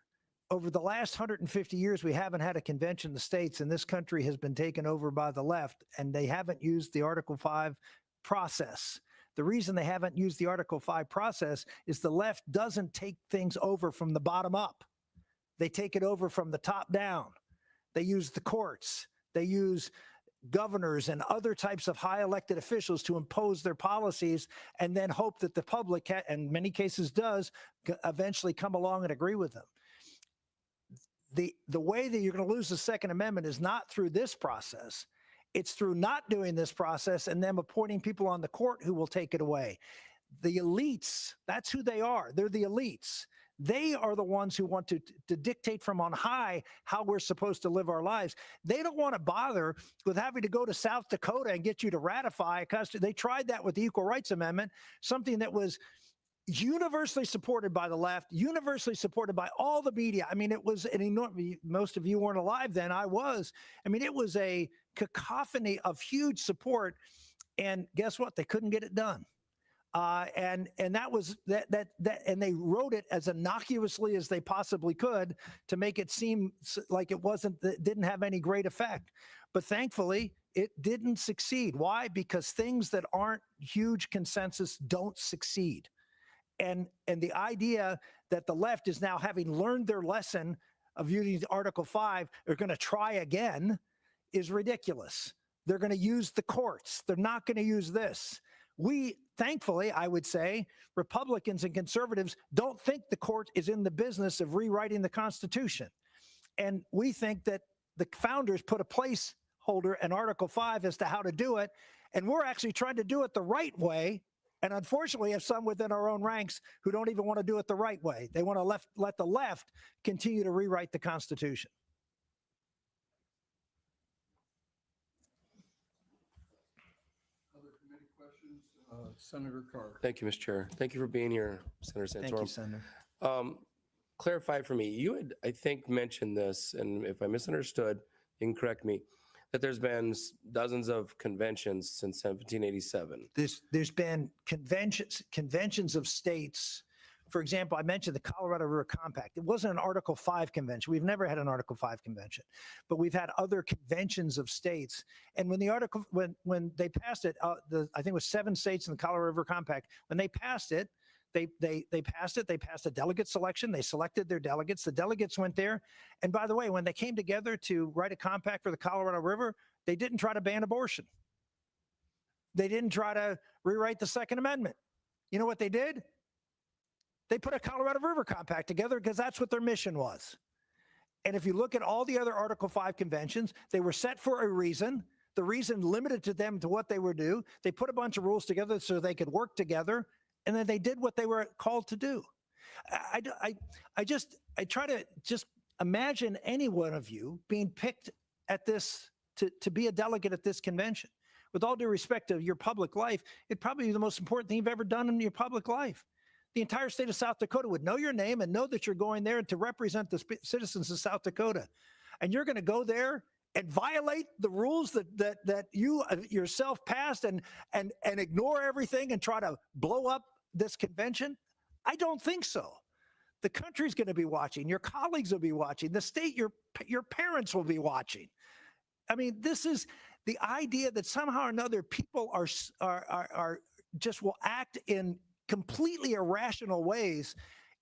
Over the last 150 years, we haven't had a convention in the states, and this country has been taken over by the left, and they haven't used the Article 5 process. The reason they haven't used the Article 5 process is the left doesn't take things over from the bottom up. They take it over from the top down. They use the courts. They use governors and other types of high elected officials to impose their policies and then hope that the public, in many cases does, eventually come along and agree with them. The way that you're going to lose the Second Amendment is not through this process. It's through not doing this process and them appointing people on the court who will take it away. The elites, that's who they are. They're the elites. They are the ones who want to dictate from on high how we're supposed to live our lives. They don't want to bother with having to go to South Dakota and get you to ratify a Constitution. They tried that with the Equal Rights Amendment, something that was universally supported by the left, universally supported by all the media. I mean, it was an enormous, most of you weren't alive then, I was. I mean, it was a cacophony of huge support, and guess what? They couldn't get it done. And that was that, and they wrote it as innocuously as they possibly could to make it seem like it didn't have any great effect. But thankfully, it didn't succeed. Why? Because things that aren't huge consensus don't succeed. And the idea that the left is now, having learned their lesson of using Article 5, are going to try again is ridiculous. They're going to use the courts. They're not going to use this. We, thankfully, I would say, Republicans and conservatives don't think the court is in the business of rewriting the Constitution. And we think that the founders put a placeholder in Article 5 as to how to do it. And we're actually trying to do it the right way. And unfortunately, have some within our own ranks who don't even want to do it the right way. They want to let the left continue to rewrite the Constitution. Other committee questions? Senator Carr. Thank you, Mr. Chair. Thank you for being here, Senator Santorum. Thank you, Senator. Clarify for me, you had, I think, mentioned this, and if I misunderstood, you can correct me, that there's been dozens of conventions since 1787. There's been conventions of states. For example, I mentioned the Colorado River Compact. It wasn't an Article 5 convention. We've never had an Article 5 convention, but we've had other conventions of states. And when when they passed it, I think it was 7 states in the Colorado River Compact. When they passed it, they passed it. They passed a delegate selection. They selected their delegates. The delegates went there. And by the way, when they came together to write a compact for the Colorado River, they didn't try to ban abortion. They didn't try to rewrite the Second Amendment. You know what they did? They put a Colorado River Compact together because that's what their mission was. And if you look at all the other Article 5 conventions, they were set for a reason. The reason limited to them to what they would do. They put a bunch of rules together so they could work together. And then they did what they were called to do. I try to just imagine any one of you being picked at this to be a delegate at this convention. With all due respect to your public life, it'd probably be the most important thing you've ever done in your public life. The entire state of South Dakota would know your name and know that you're going there to represent the citizens of South Dakota. And you're going to go there and violate the rules that you yourself passed and ignore everything and try to blow up this convention? I don't think so. The country's going to be watching. Your colleagues will be watching. The state, your parents will be watching. I mean, this is the idea that somehow or another people are just will act in completely irrational ways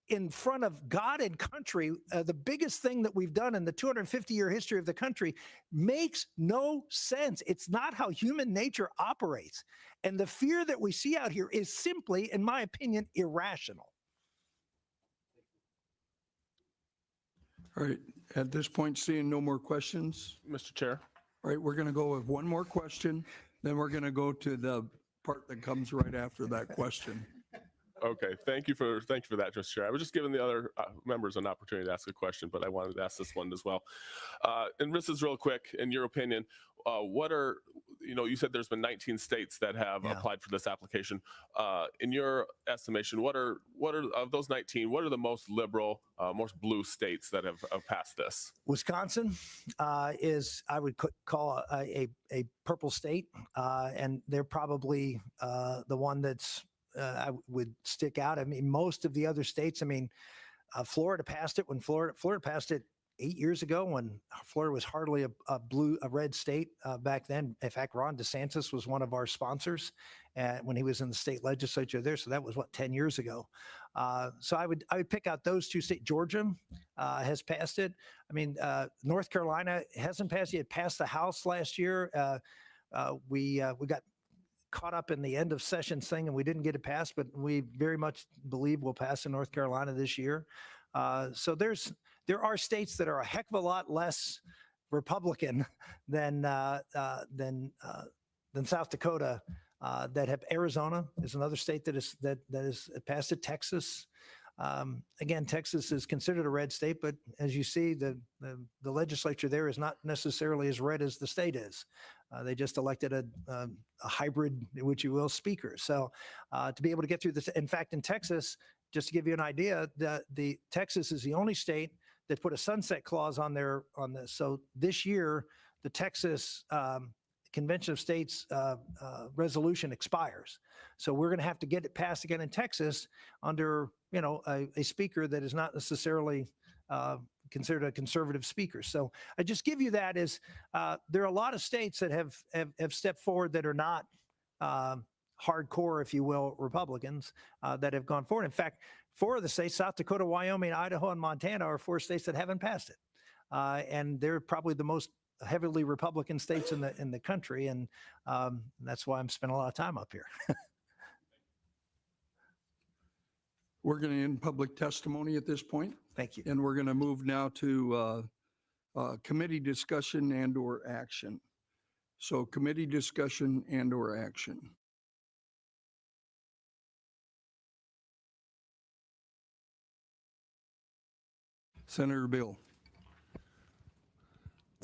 in front of God and country. The biggest thing that we've done in the 250-year history of the country makes no sense. It's not how human nature operates. And the fear that we see out here is simply, in my opinion, irrational. All right, at this point, seeing no more questions. Mr. Chair. All right, we're going to go with one more question, then we're going to go to the part that comes right after that question. Okay, thank you for that, Mr. Chair. I was just giving the other members an opportunity to ask a question, but I wanted to ask this one as well. And this is real quick. In your opinion, what are, you said there's been 19 states that have applied for this application. In your estimation, what are of those 19? What are the most liberal, most blue states that have passed this? Wisconsin is, I would call a purple state, and they're probably the one that's I would stick out. I mean, most of the other states, Florida passed it when Florida passed it 8 years ago when Florida was hardly a red state back then. In fact, Ron DeSantis was one of our sponsors when he was in the state legislature there. So that was 10 years ago. So I would pick out those two states. Georgia has passed it. North Carolina hasn't passed it. It passed the House last year. We got caught up in the end of session thing and we didn't get it passed, but we very much believe we'll pass in North Carolina this year. So there are states that are a heck of a lot less Republican than South Dakota. That have Arizona is another state that is passed it. Texas, again, Texas is considered a red state, but as you see, the legislature there is not necessarily as red as the state is. They just elected a hybrid, which you will, speaker. So to be able to get through this, in fact, in Texas, just to give you an idea, the Texas is the only state that put a sunset clause on this. So this year, the Texas Convention of States resolution expires. So we're going to have to get it passed again in Texas under, a speaker that is not necessarily considered a conservative speaker. So I just give you that as there are a lot of states that have stepped forward that are not hardcore, if you will, Republicans that have gone forward. In fact, 4 of the states, South Dakota, Wyoming, Idaho, and Montana, are 4 states that haven't passed it. And they're probably the most heavily Republican states in the country. And that's why I'm spending a lot of time up here. We're going to end public testimony at this point. Thank you. And we're going to move now to committee discussion and/or action. So committee discussion and/or action. Senator Bill.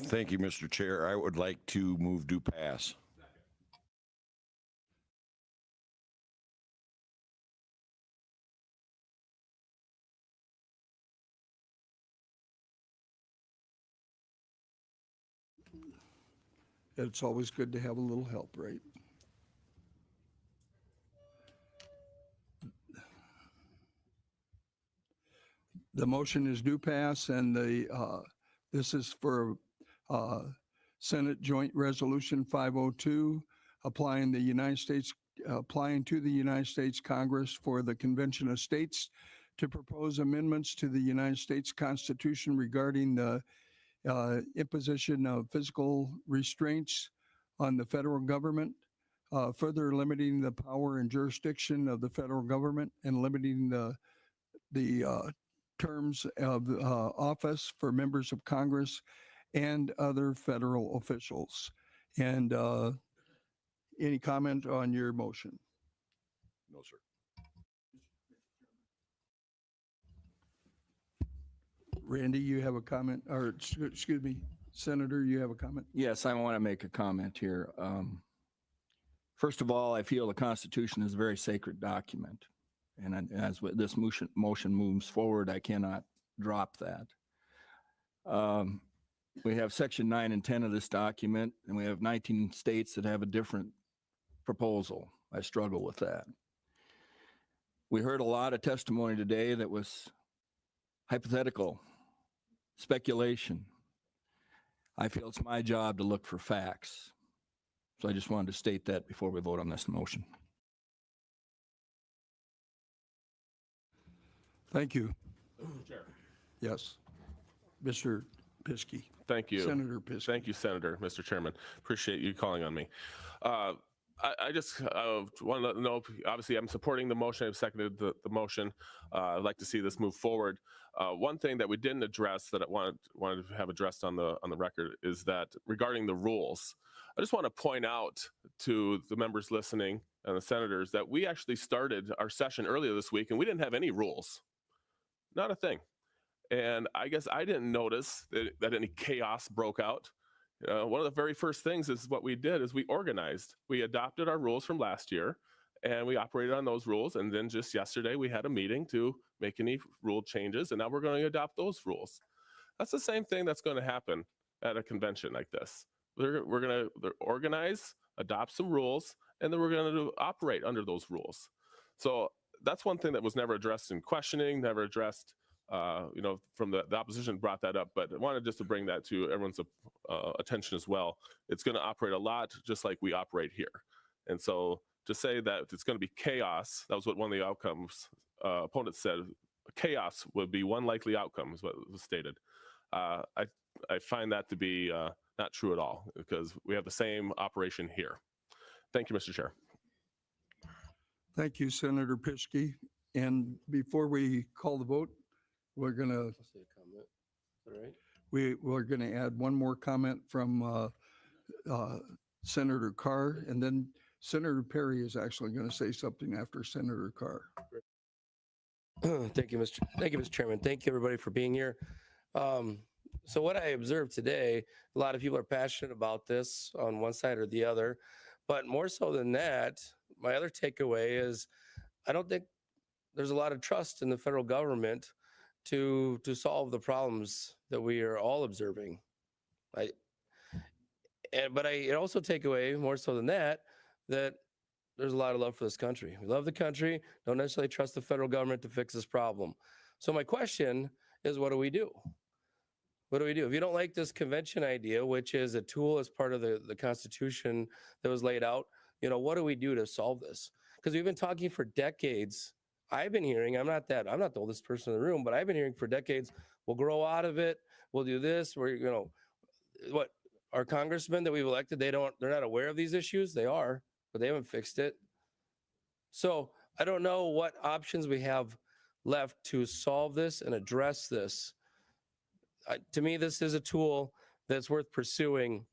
Thank you, Mr. Chair. I would like to move to pass. It's always good to have a little help, right? The motion is due pass, and this is for Senate Joint Resolution 502, applying to the United States Congress for the Convention of States to propose amendments to the United States Constitution regarding the imposition of fiscal restraints on the federal government, further limiting the power and jurisdiction of the federal government, and limiting the terms of office for members of Congress and other federal officials. And any comment on your motion? No, sir. Randy, you have a comment, or excuse me, Senator, you have a comment? Yes, I want to make a comment here. First of all, I feel the Constitution is a very sacred document. And as this motion moves forward, I cannot drop that. We have section 9 and 10 of this document, and we have 19 states that have a different proposal. I struggle with that. We heard a lot of testimony today that was hypothetical, speculation. I feel it's my job to look for facts. So I just wanted to state that before we vote on this motion. Thank you. Chair. Yes. Mr. Piskey. Thank you. Senator Piskey. Thank you, Senator, Mr. Chairman. Appreciate you calling on me. I just want to know, obviously, I'm supporting the motion. I've seconded the motion. I'd like to see this move forward. One thing that we didn't address that I wanted to have addressed on the record is that regarding the rules, I just want to point out to the members listening and the senators that we actually started our session earlier this week and we didn't have any rules. Not a thing. And I guess I didn't notice that any chaos broke out. One of the very first things is what we did is we organized. We adopted our rules from last year and we operated on those rules. And then just yesterday we had a meeting to make any rule changes and now we're going to adopt those rules. That's the same thing that's going to happen at a convention like this. We're going to organize, adopt some rules, and then we're going to operate under those rules. So that's one thing that was never addressed in questioning, never addressed from the opposition brought that up, but I wanted just to bring that to everyone's attention as well. It's going to operate a lot just like we operate here. And so to say that it's going to be chaos, that was what one of the outcomes opponents said, chaos would be one likely outcome is what was stated. I find that to be not true at all because we have the same operation here. Thank you, Mr. Chair. Thank you, Senator Piskey. And before we call the vote, we're going to we're going to add one more comment from Senator Carr, and then Senator Perry is actually going to say something after Senator Carr. Thank you, Mr. Chairman. Thank you, everybody, for being here. So what I observed today, a lot of people are passionate about this on one side or the other, but more so than that, my other takeaway is I don't think there's a lot of trust in the federal government to solve the problems that we are all observing. But I also take away more so than that there's a lot of love for this country. We love the country, don't necessarily trust the federal government to fix this problem. So my question is, what do we do? What do we do? If you don't like this convention idea, which is a tool as part of the Constitution that was laid out, what do we do to solve this? Because we've been talking for decades. I've been hearing, I'm not the oldest person in the room, but I've been hearing for decades, we'll grow out of it, we'll do this, what our congressmen that we've elected, they're not aware of these issues. They are, but they haven't fixed it. So I don't know what options we have left to solve this and address this. To me, this is a tool that's worth pursuing.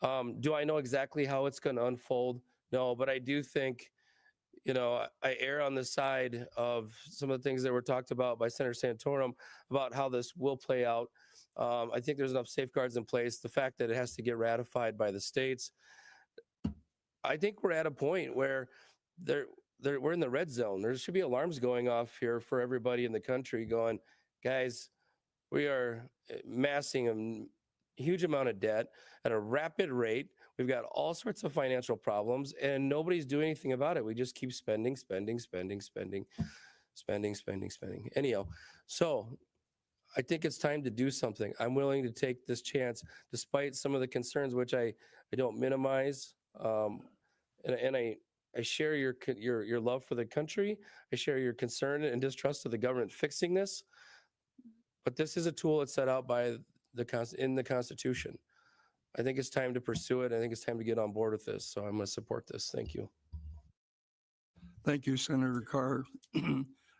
Do I know exactly how it's going to unfold? No, but I do think, I err on the side of some of the things that were talked about by Senator Santorum about how this will play out. I think there's enough safeguards in place. The fact that it has to get ratified by the states. I think we're at a point where we're in the red zone. There should be alarms going off here for everybody in the country going, guys, we are amassing a huge amount of debt at a rapid rate. We've got all sorts of financial problems and nobody's doing anything about it. We just keep spending. Anyhow, so I think it's time to do something. I'm willing to take this chance despite some of the concerns, which I don't minimize. And I share your love for the country. I share your concern and distrust of the government fixing this. But this is a tool that's set out by in the Constitution. I think it's time to pursue it. I think it's time to get on board with this. So I'm going to support this. Thank you. Thank you, Senator Carr.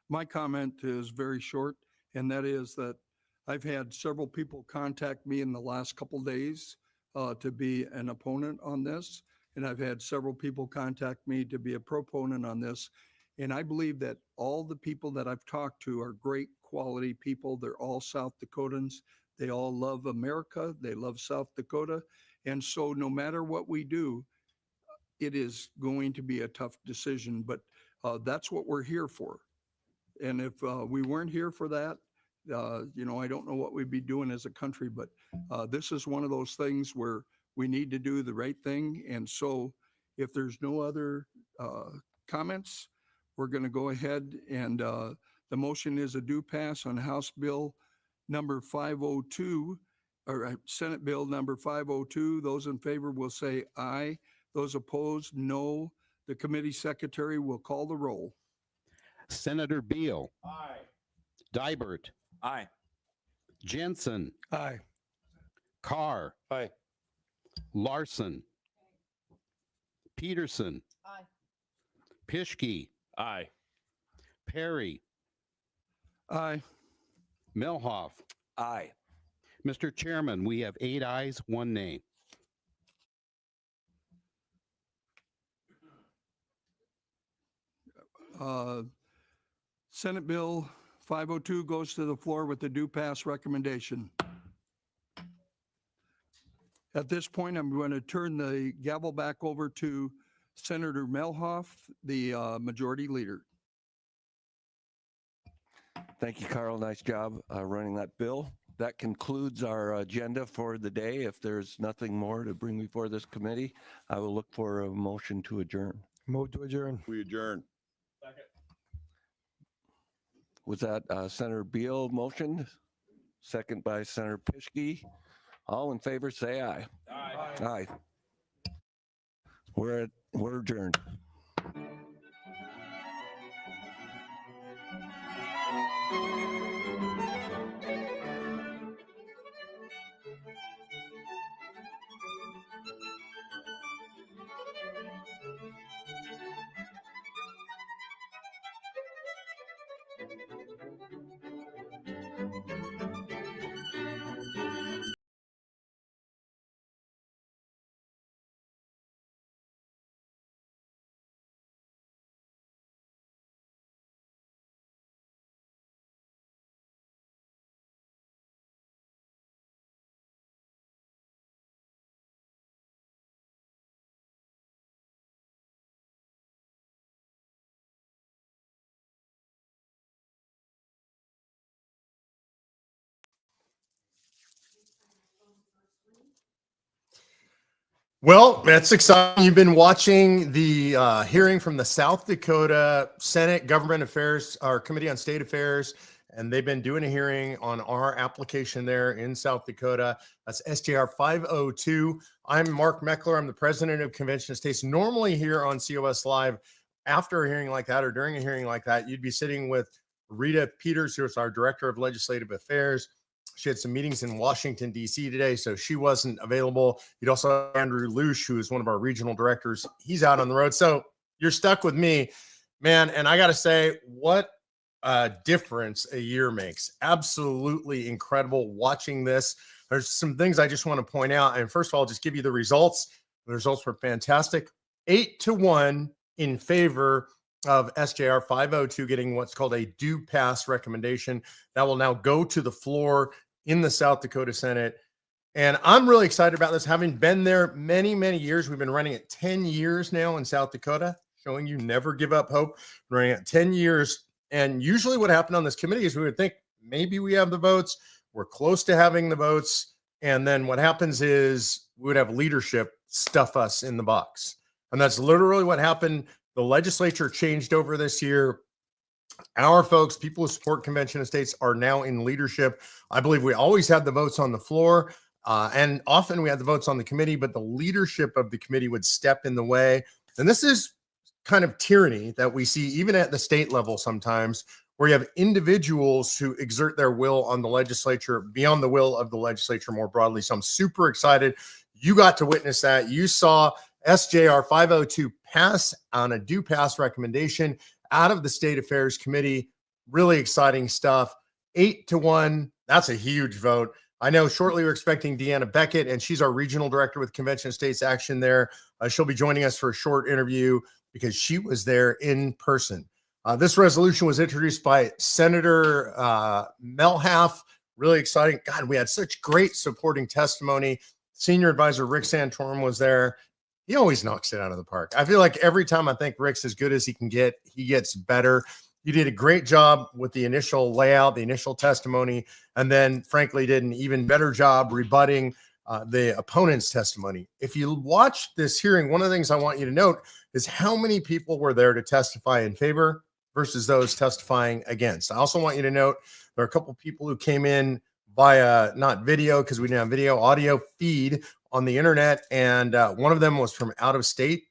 My comment is very short, and that is that I've had several people contact me in the last couple of days to be an opponent on this, and I've had several people contact me to be a proponent on this. And I believe that all the people that I've talked to are great quality people. They're all South Dakotans. They all love America. They love South Dakota. And so no matter what we do, it is going to be a tough decision, but that's what we're here for. And if we weren't here for that, You know, I don't know what we'd be doing as a country, but this is one of those things where we need to do the right thing. And so if there's no other comments, we're going to go ahead and the motion is a due pass on House Bill number 502, or Senate Bill number 502. Those in favor will say aye. Those opposed, no. The committee secretary will call the roll. Senator Beal. Aye. Dybert. Aye. Jensen. Aye. Carr. Aye. Larson. Peterson. Aye. Pischke. Aye. Perry. Aye. Mehlhaff. Aye. Mr. Chairman, we have 8 ayes, 1 nay. Senate Bill 502 goes to the floor with the due pass recommendation. At this point, I'm going to turn the gavel back over to Senator Mehlhaff, the majority leader. Thank you, Carl. Nice job running that bill. That concludes our agenda for the day. If there's nothing more to bring before this committee, I will look for a motion to adjourn. Move to adjourn. We adjourn. Was that Senator Beal motioned? Second by Senator Pischke. All in favor, say aye. Aye. Aye. We're adjourned. Well, that's exciting. You've been watching the hearing from the South Dakota Senate Government Affairs, our Committee on State Affairs, and they've been doing a hearing on our application there in South Dakota. That's SJR 502. I'm Mark Meckler. I'm the president of Convention of States. Normally here on COS Live, after a hearing like that or during a hearing like that, you'd be sitting with Rita Peters, who is our Director of Legislative Affairs. She had some meetings in Washington, D.C. today, so she wasn't available. You'd also have Andrew Lush, who is one of our regional directors. He's out on the road. So you're stuck with me, man. And I got to say, what a difference a year makes. Absolutely incredible watching this. There's some things I just want to point out. And first of all, I'll just give you the results. The results were fantastic. 8-1 in favor of SJR 502 getting what's called a due pass recommendation. That will now go to the floor in the South Dakota Senate. And I'm really excited about this. Having been there many, many years, we've been running it 10 years now in South Dakota, showing you never give up hope. Running it 10 years. And usually what happened on this committee is we would think maybe we have the votes. We're close to having the votes. And then what happens is we would have leadership stuff us in the box. And that's literally what happened. The legislature changed over this year. Our folks, people who support Convention of States, are now in leadership. I believe we always had the votes on the floor, and often we had the votes on the committee, but the leadership of the committee would step in the way. And this is kind of tyranny that we see even at the state level sometimes, where you have individuals who exert their will on the legislature beyond the will of the legislature more broadly. So I'm super excited. You got to witness that. You saw SJR 502 pass on a due pass recommendation out of the State Affairs Committee. Really exciting stuff. 8-1. That's a huge vote. I know shortly we're expecting Deanna Beckett, and she's our regional director with Convention of States Action there. She'll be joining us for a short interview because she was there in person. This resolution was introduced by Senator Mehlhaff. Really exciting. God, we had such great supporting testimony. Senior advisor Rick Santorum was there. He always knocks it out of the park. I feel like every time I think Rick's as good as he can get, he gets better. You did a great job with the initial layout, the initial testimony, and then frankly did an even better job rebutting the opponent's testimony. If you watch this hearing, one of the things I want you to note is how many people were there to testify in favor versus those testifying against. I also want you to note there are a couple people who came in via not video because we didn't have video, audio feed on the internet, and one of them was from out of state.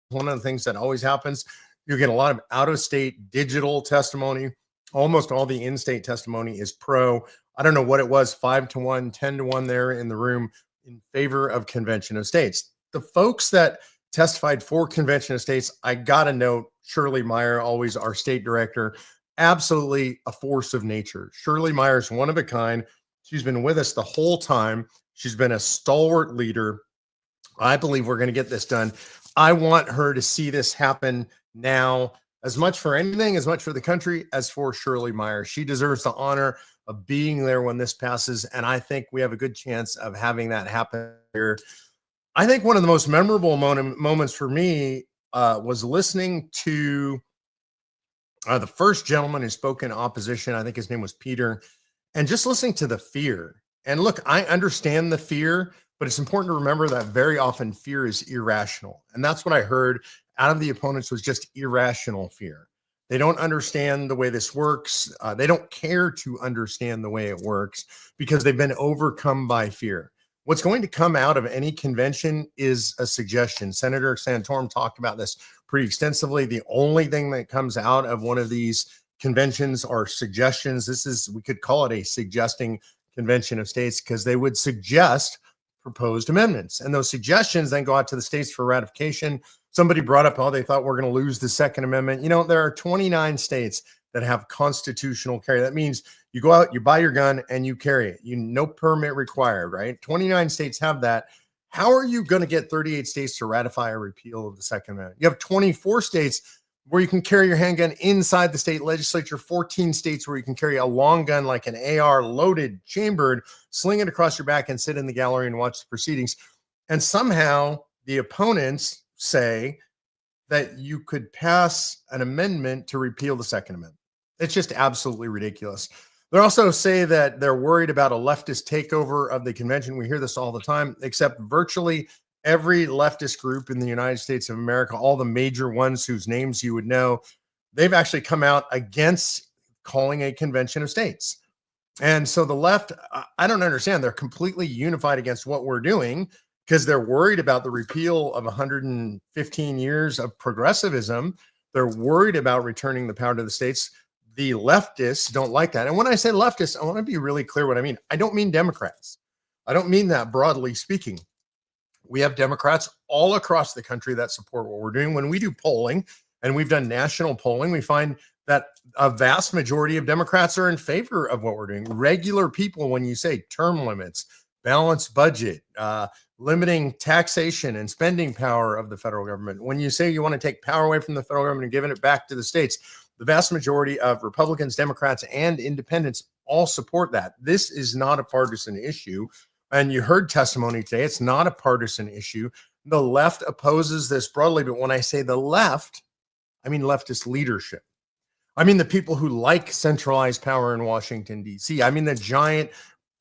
One of the things that always happens, you get a lot of out of state digital testimony. Almost all the in-state testimony is pro. I don't know what it was, 5-1, 10-1 there in the room in favor of Convention of States. The folks that testified for Convention of States, I got to note Shirley Meyer, always our state director, absolutely a force of nature. Shirley Meyer's one of a kind. She's been with us the whole time. She's been a stalwart leader. I believe we're going to get this done. I want her to see this happen now, as much for anything, as much for the country as for Shirley Meyer. She deserves the honor of being there when this passes, and I think we have a good chance of having that happen here. I think one of the most memorable moments for me was listening to the first gentleman who spoke in opposition. I think his name was Peter, and just listening to the fear. And look, I understand the fear, but it's important to remember that very often fear is irrational. And that's what I heard out of the opponents, was just irrational fear. They don't understand the way this works. They don't care to understand the way it works because they've been overcome by fear. What's going to come out of any convention is a suggestion. Senator Santorum talked about this pretty extensively. The only thing that comes out of one of these conventions are suggestions. We could call it a suggesting Convention of States because they would suggest proposed amendments. And those suggestions then go out to the states for ratification. Somebody brought up, they thought we're going to lose the Second Amendment. You know, there are 29 states that have constitutional carry. That means you go out, you buy your gun, and you carry it. No permit required, right? 29 states have that. How are you going to get 38 states to ratify a repeal of the Second Amendment? You have 24 states where you can carry your handgun inside the state legislature, 14 states where you can carry a long gun like an AR, loaded, chambered, sling it across your back and sit in the gallery and watch the proceedings. And somehow the opponents say that you could pass an amendment to repeal the Second Amendment. It's just absolutely ridiculous. They also say that they're worried about a leftist takeover of the convention. We hear this all the time, except virtually every leftist group in the United States of America, all the major ones whose names you would know, they've actually come out against calling a convention of states. And so the left, I don't understand. They're completely unified against what we're doing because they're worried about the repeal of 115 years of progressivism. They're worried about returning the power to the states. The leftists don't like that. And when I say leftists, I want to be really clear what I mean. I don't mean Democrats. I don't mean that broadly speaking. We have Democrats all across the country that support what we're doing. When we do polling, and we've done national polling, we find that a vast majority of Democrats are in favor of what we're doing. Regular people, when you say term limits, balanced budget, limiting taxation and spending power of the federal government, when you say you want to take power away from the federal government and giving it back to the states, the vast majority of Republicans, Democrats, and independents all support that. This is not a partisan issue. And you heard testimony today. It's not a partisan issue. The left opposes this broadly. But when I say the left, I mean leftist leadership. I mean the people who like centralized power in Washington, D.C. I mean the giant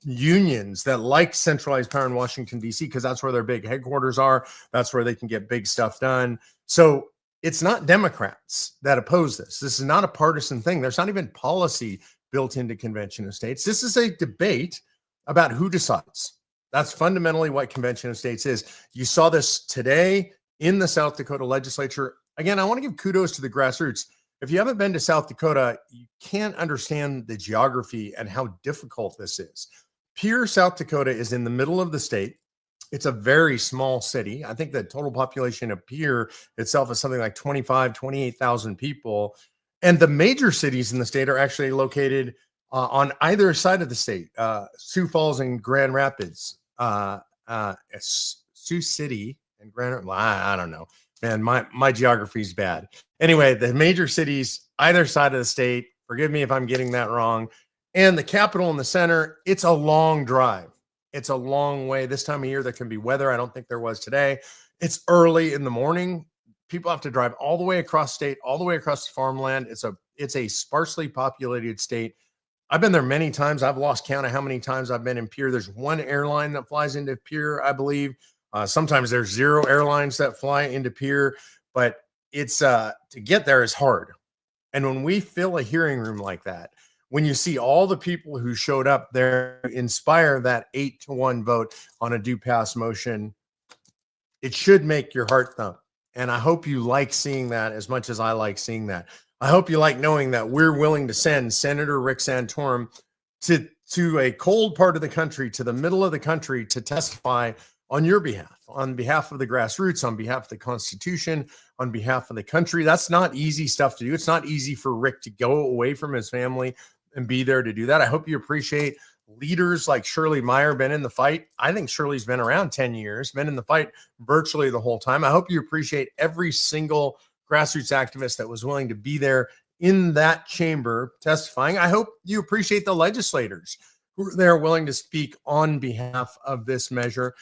unions that like centralized power in Washington, D.C. because that's where their big headquarters are. That's where they can get big stuff done. So it's not Democrats that oppose this. This is not a partisan thing. There's not even policy built into Convention of States. This is a debate about who decides. That's fundamentally what Convention of States is. You saw this today in the South Dakota legislature. Again, I want to give kudos to the grassroots. If you haven't been to South Dakota, you can't understand the geography and how difficult this is. Pierre, South Dakota is in the middle of the state. It's a very small city. I think the total population of Pierre itself is something like 28,000 people. And the major cities in the state are actually located on either side of the state. Sioux Falls and Grand Rapids, Sioux City and Grand Rapids. Well, I don't know. Man, my geography is bad. Anyway, the major cities, either side of the state, forgive me if I'm getting that wrong, and the capital in the center, it's a long drive. It's a long way. This time of year, there can be weather. I don't think there was today. It's early in the morning. People have to drive all the way across state, all the way across the farmland. It's It's a sparsely populated state. I've been there many times. I've lost count of how many times I've been in Pierre. There's one airline that flies into Pierre, I believe. Sometimes there's 0 airlines that fly into Pierre, but it's to get there is hard. And when we fill a hearing room like that, when you see all the people who showed up there inspire that 8-1 vote on a due pass motion, it should make your heart thump. And I hope you like seeing that as much as I like seeing that. I hope you like knowing that we're willing to send Senator Rick Santorum to a cold part of the country, to the middle of the country, to testify on your behalf, on behalf of the grassroots, on behalf of the Constitution, on behalf of the country. That's not easy stuff to do. It's not easy for Rick to go away from his family and be there to do that. I hope you appreciate leaders like Shirley Meyer been in the fight. I think Shirley's been around 10 years, been in the fight virtually the whole time. I hope you appreciate every single grassroots activist that was willing to be there in that chamber testifying. I hope you appreciate the legislators who are there willing to speak on behalf of this measure.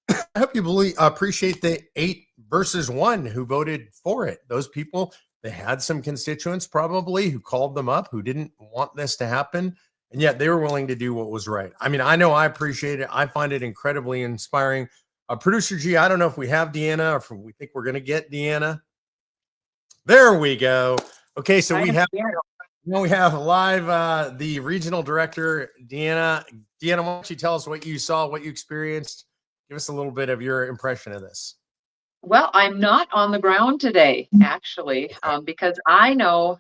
I hope you appreciate the 8 versus 1 who voted for it. Those people, they had some constituents probably who called them up, who didn't want this to happen, and yet they were willing to do what was right. I mean, I know I appreciate it. I find it incredibly inspiring. Producer G, I don't know if we have Deanna or if we think we're going to get Deanna. There we go. Okay, so we have live the regional director, Deanna. Deanna, why don't you tell us what you saw, what you experienced? Give us a little bit of your impression of this. Well, I'm not on the ground today, actually, because I know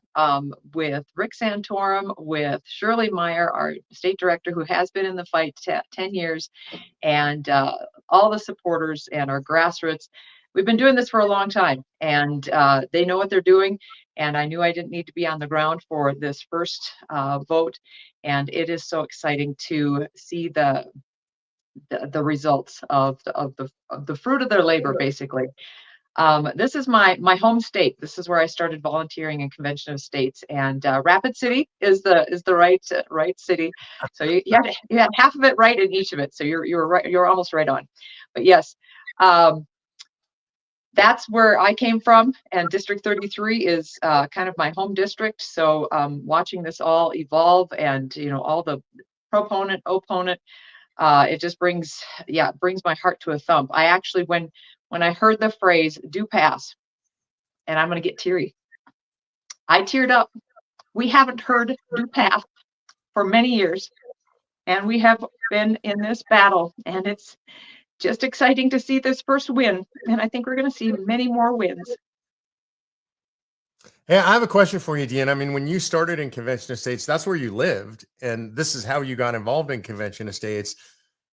with Rick Santorum, with Shirley Meyer, our state director, who has been in the fight 10 years, and all the supporters and our grassroots, we've been doing this for a long time, and they know what they're doing. And I knew I didn't need to be on the ground for this first vote. And it is so exciting to see the results of the fruit of their labor, basically. This is my home state. This is where I started volunteering in Convention of States, and Rapid City is the right city. So you had half of it right in each of it. So you're right. You're almost right on. But yes, that's where I came from, and District 33 is kind of my home district. So watching this all evolve, and all the proponent, opponent. It just brings my heart to a thump. I actually, when I heard the phrase "due pass," and I'm going to get teary, I teared up. We haven't heard "due pass" for many years, and we have been in this battle, and it's just exciting to see this first win. And I think we're going to see many more wins. Hey, I have a question for you, Deanna. I mean, when you started in Convention of States, that's where you lived, and this is how you got involved in Convention of States.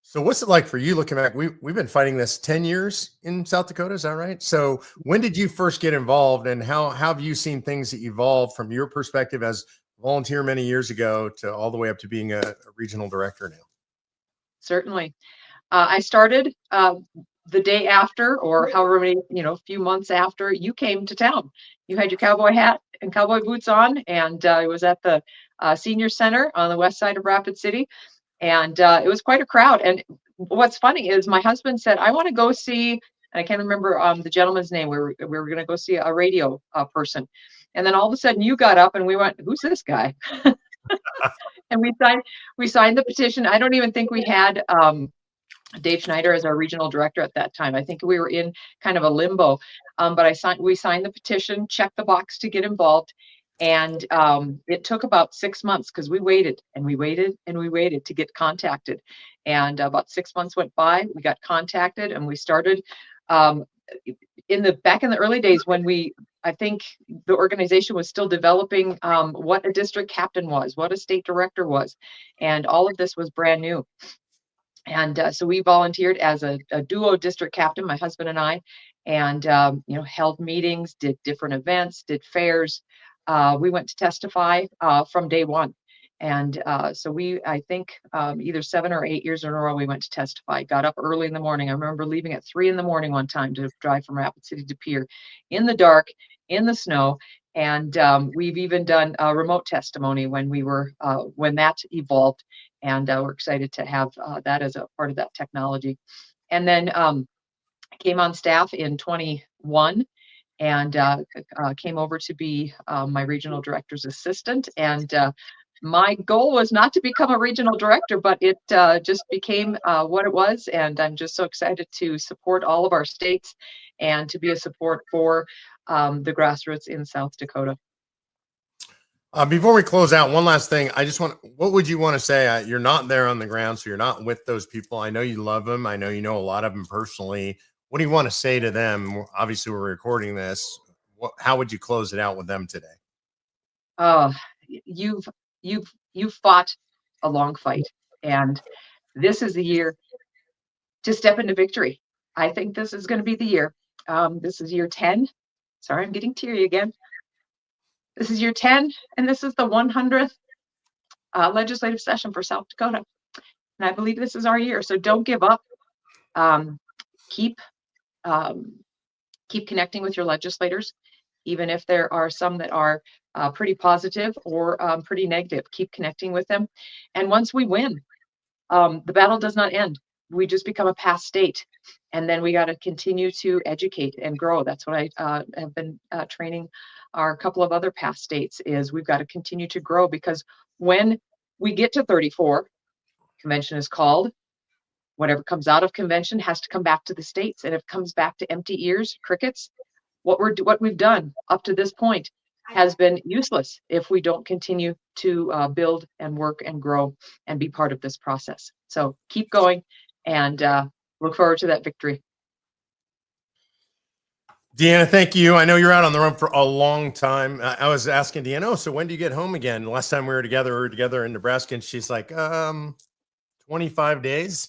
So what's it like for you looking back? We've been fighting this 10 years in South Dakota, is that right? So when did you first get involved, and how have you seen things evolve from your perspective as a volunteer many years ago to all the way up to being a regional director now? Certainly. I started the day after, or however many, few months after you came to town. You had your cowboy hat and cowboy boots on, and it was at the senior center on the west side of Rapid City. And it was quite a crowd. And what's funny is my husband said, I want to go see, and I can't remember the gentleman's name. We were going to go see a radio person. And then all of a sudden you got up and we went, who's this guy? And we signed the petition. I don't even think we had Dave Schneider as our regional director at that time. I think we were in kind of a limbo, but we signed the petition, checked the box to get involved. And it took about 6 months, because we waited and we waited and we waited to get contacted. And about 6 months went by, we got contacted, and we started back in the early days when I think the organization was still developing what a district captain was, what a state director was. And all of this was brand new. And so we volunteered as a duo district captain, my husband and I, and held meetings, did different events, did fairs. We went to testify from day one. And so I think either 7 or 8 years in a row, we went to testify, got up early in the morning. I remember leaving at 3 in the morning one time to drive from Rapid City to Pierre in the dark, in the snow. And we've even done a remote testimony when that evolved. And we're excited to have that as a part of that technology. And then I came on staff in 21. and came over to be my regional director's assistant. And my goal was not to become a regional director, but it just became what it was. And I'm just so excited to support all of our states and to be a support for the grassroots in South Dakota. Before we close out, one last thing. What would you want to say? You're not there on the ground, so you're not with those people. I know you love them. I know you know a lot of them personally. What do you want to say to them? Obviously, we're recording this. How would you close it out with them today? You've fought a long fight, and this is the year to step into victory. I think this is going to be the year. This is year 10. Sorry, I'm getting teary again. This is year 10, and this is the 100th legislative session for South Dakota. And I believe this is our year. So don't give up. Keep connecting with your legislators, even if there are some that are pretty positive or pretty negative. Keep connecting with them. And once we win, the battle does not end. We just become a past state. And then we got to continue to educate and grow. That's what I have been training our couple of other past states is we've got to continue to grow, because when we get to 34, convention is called. Whatever comes out of convention has to come back to the states. And if it comes back to empty ears, crickets, what we've done up to this point has been useless if we don't continue to build and work and grow and be part of this process. So keep going and look forward to that victory. Deanna, thank you. I know you're out on the road for a long time. I was asking Deanna, so when do you get home again? The last time we were together in Nebraska, and she's like, 25 days.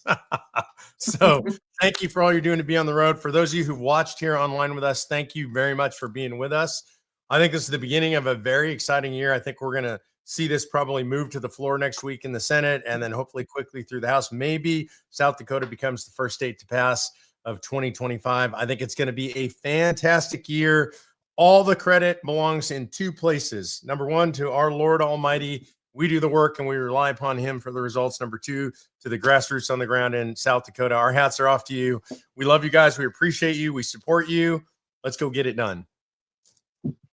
So thank you for all you're doing to be on the road. For those of you who watched here online with us, thank you very much for being with us. I think this is the beginning of a very exciting year. I think we're going to see this probably move to the floor next week in the Senate, and then hopefully quickly through the House. Maybe South Dakota becomes the first state to pass of 2025. I think it's going to be a fantastic year. All the credit belongs in two places. Number one, to our Lord Almighty. We do the work and we rely upon him for the results. Number two, to the grassroots on the ground in South Dakota. Our hats are off to you. We love you guys. We appreciate you. We support you. Let's go get it done.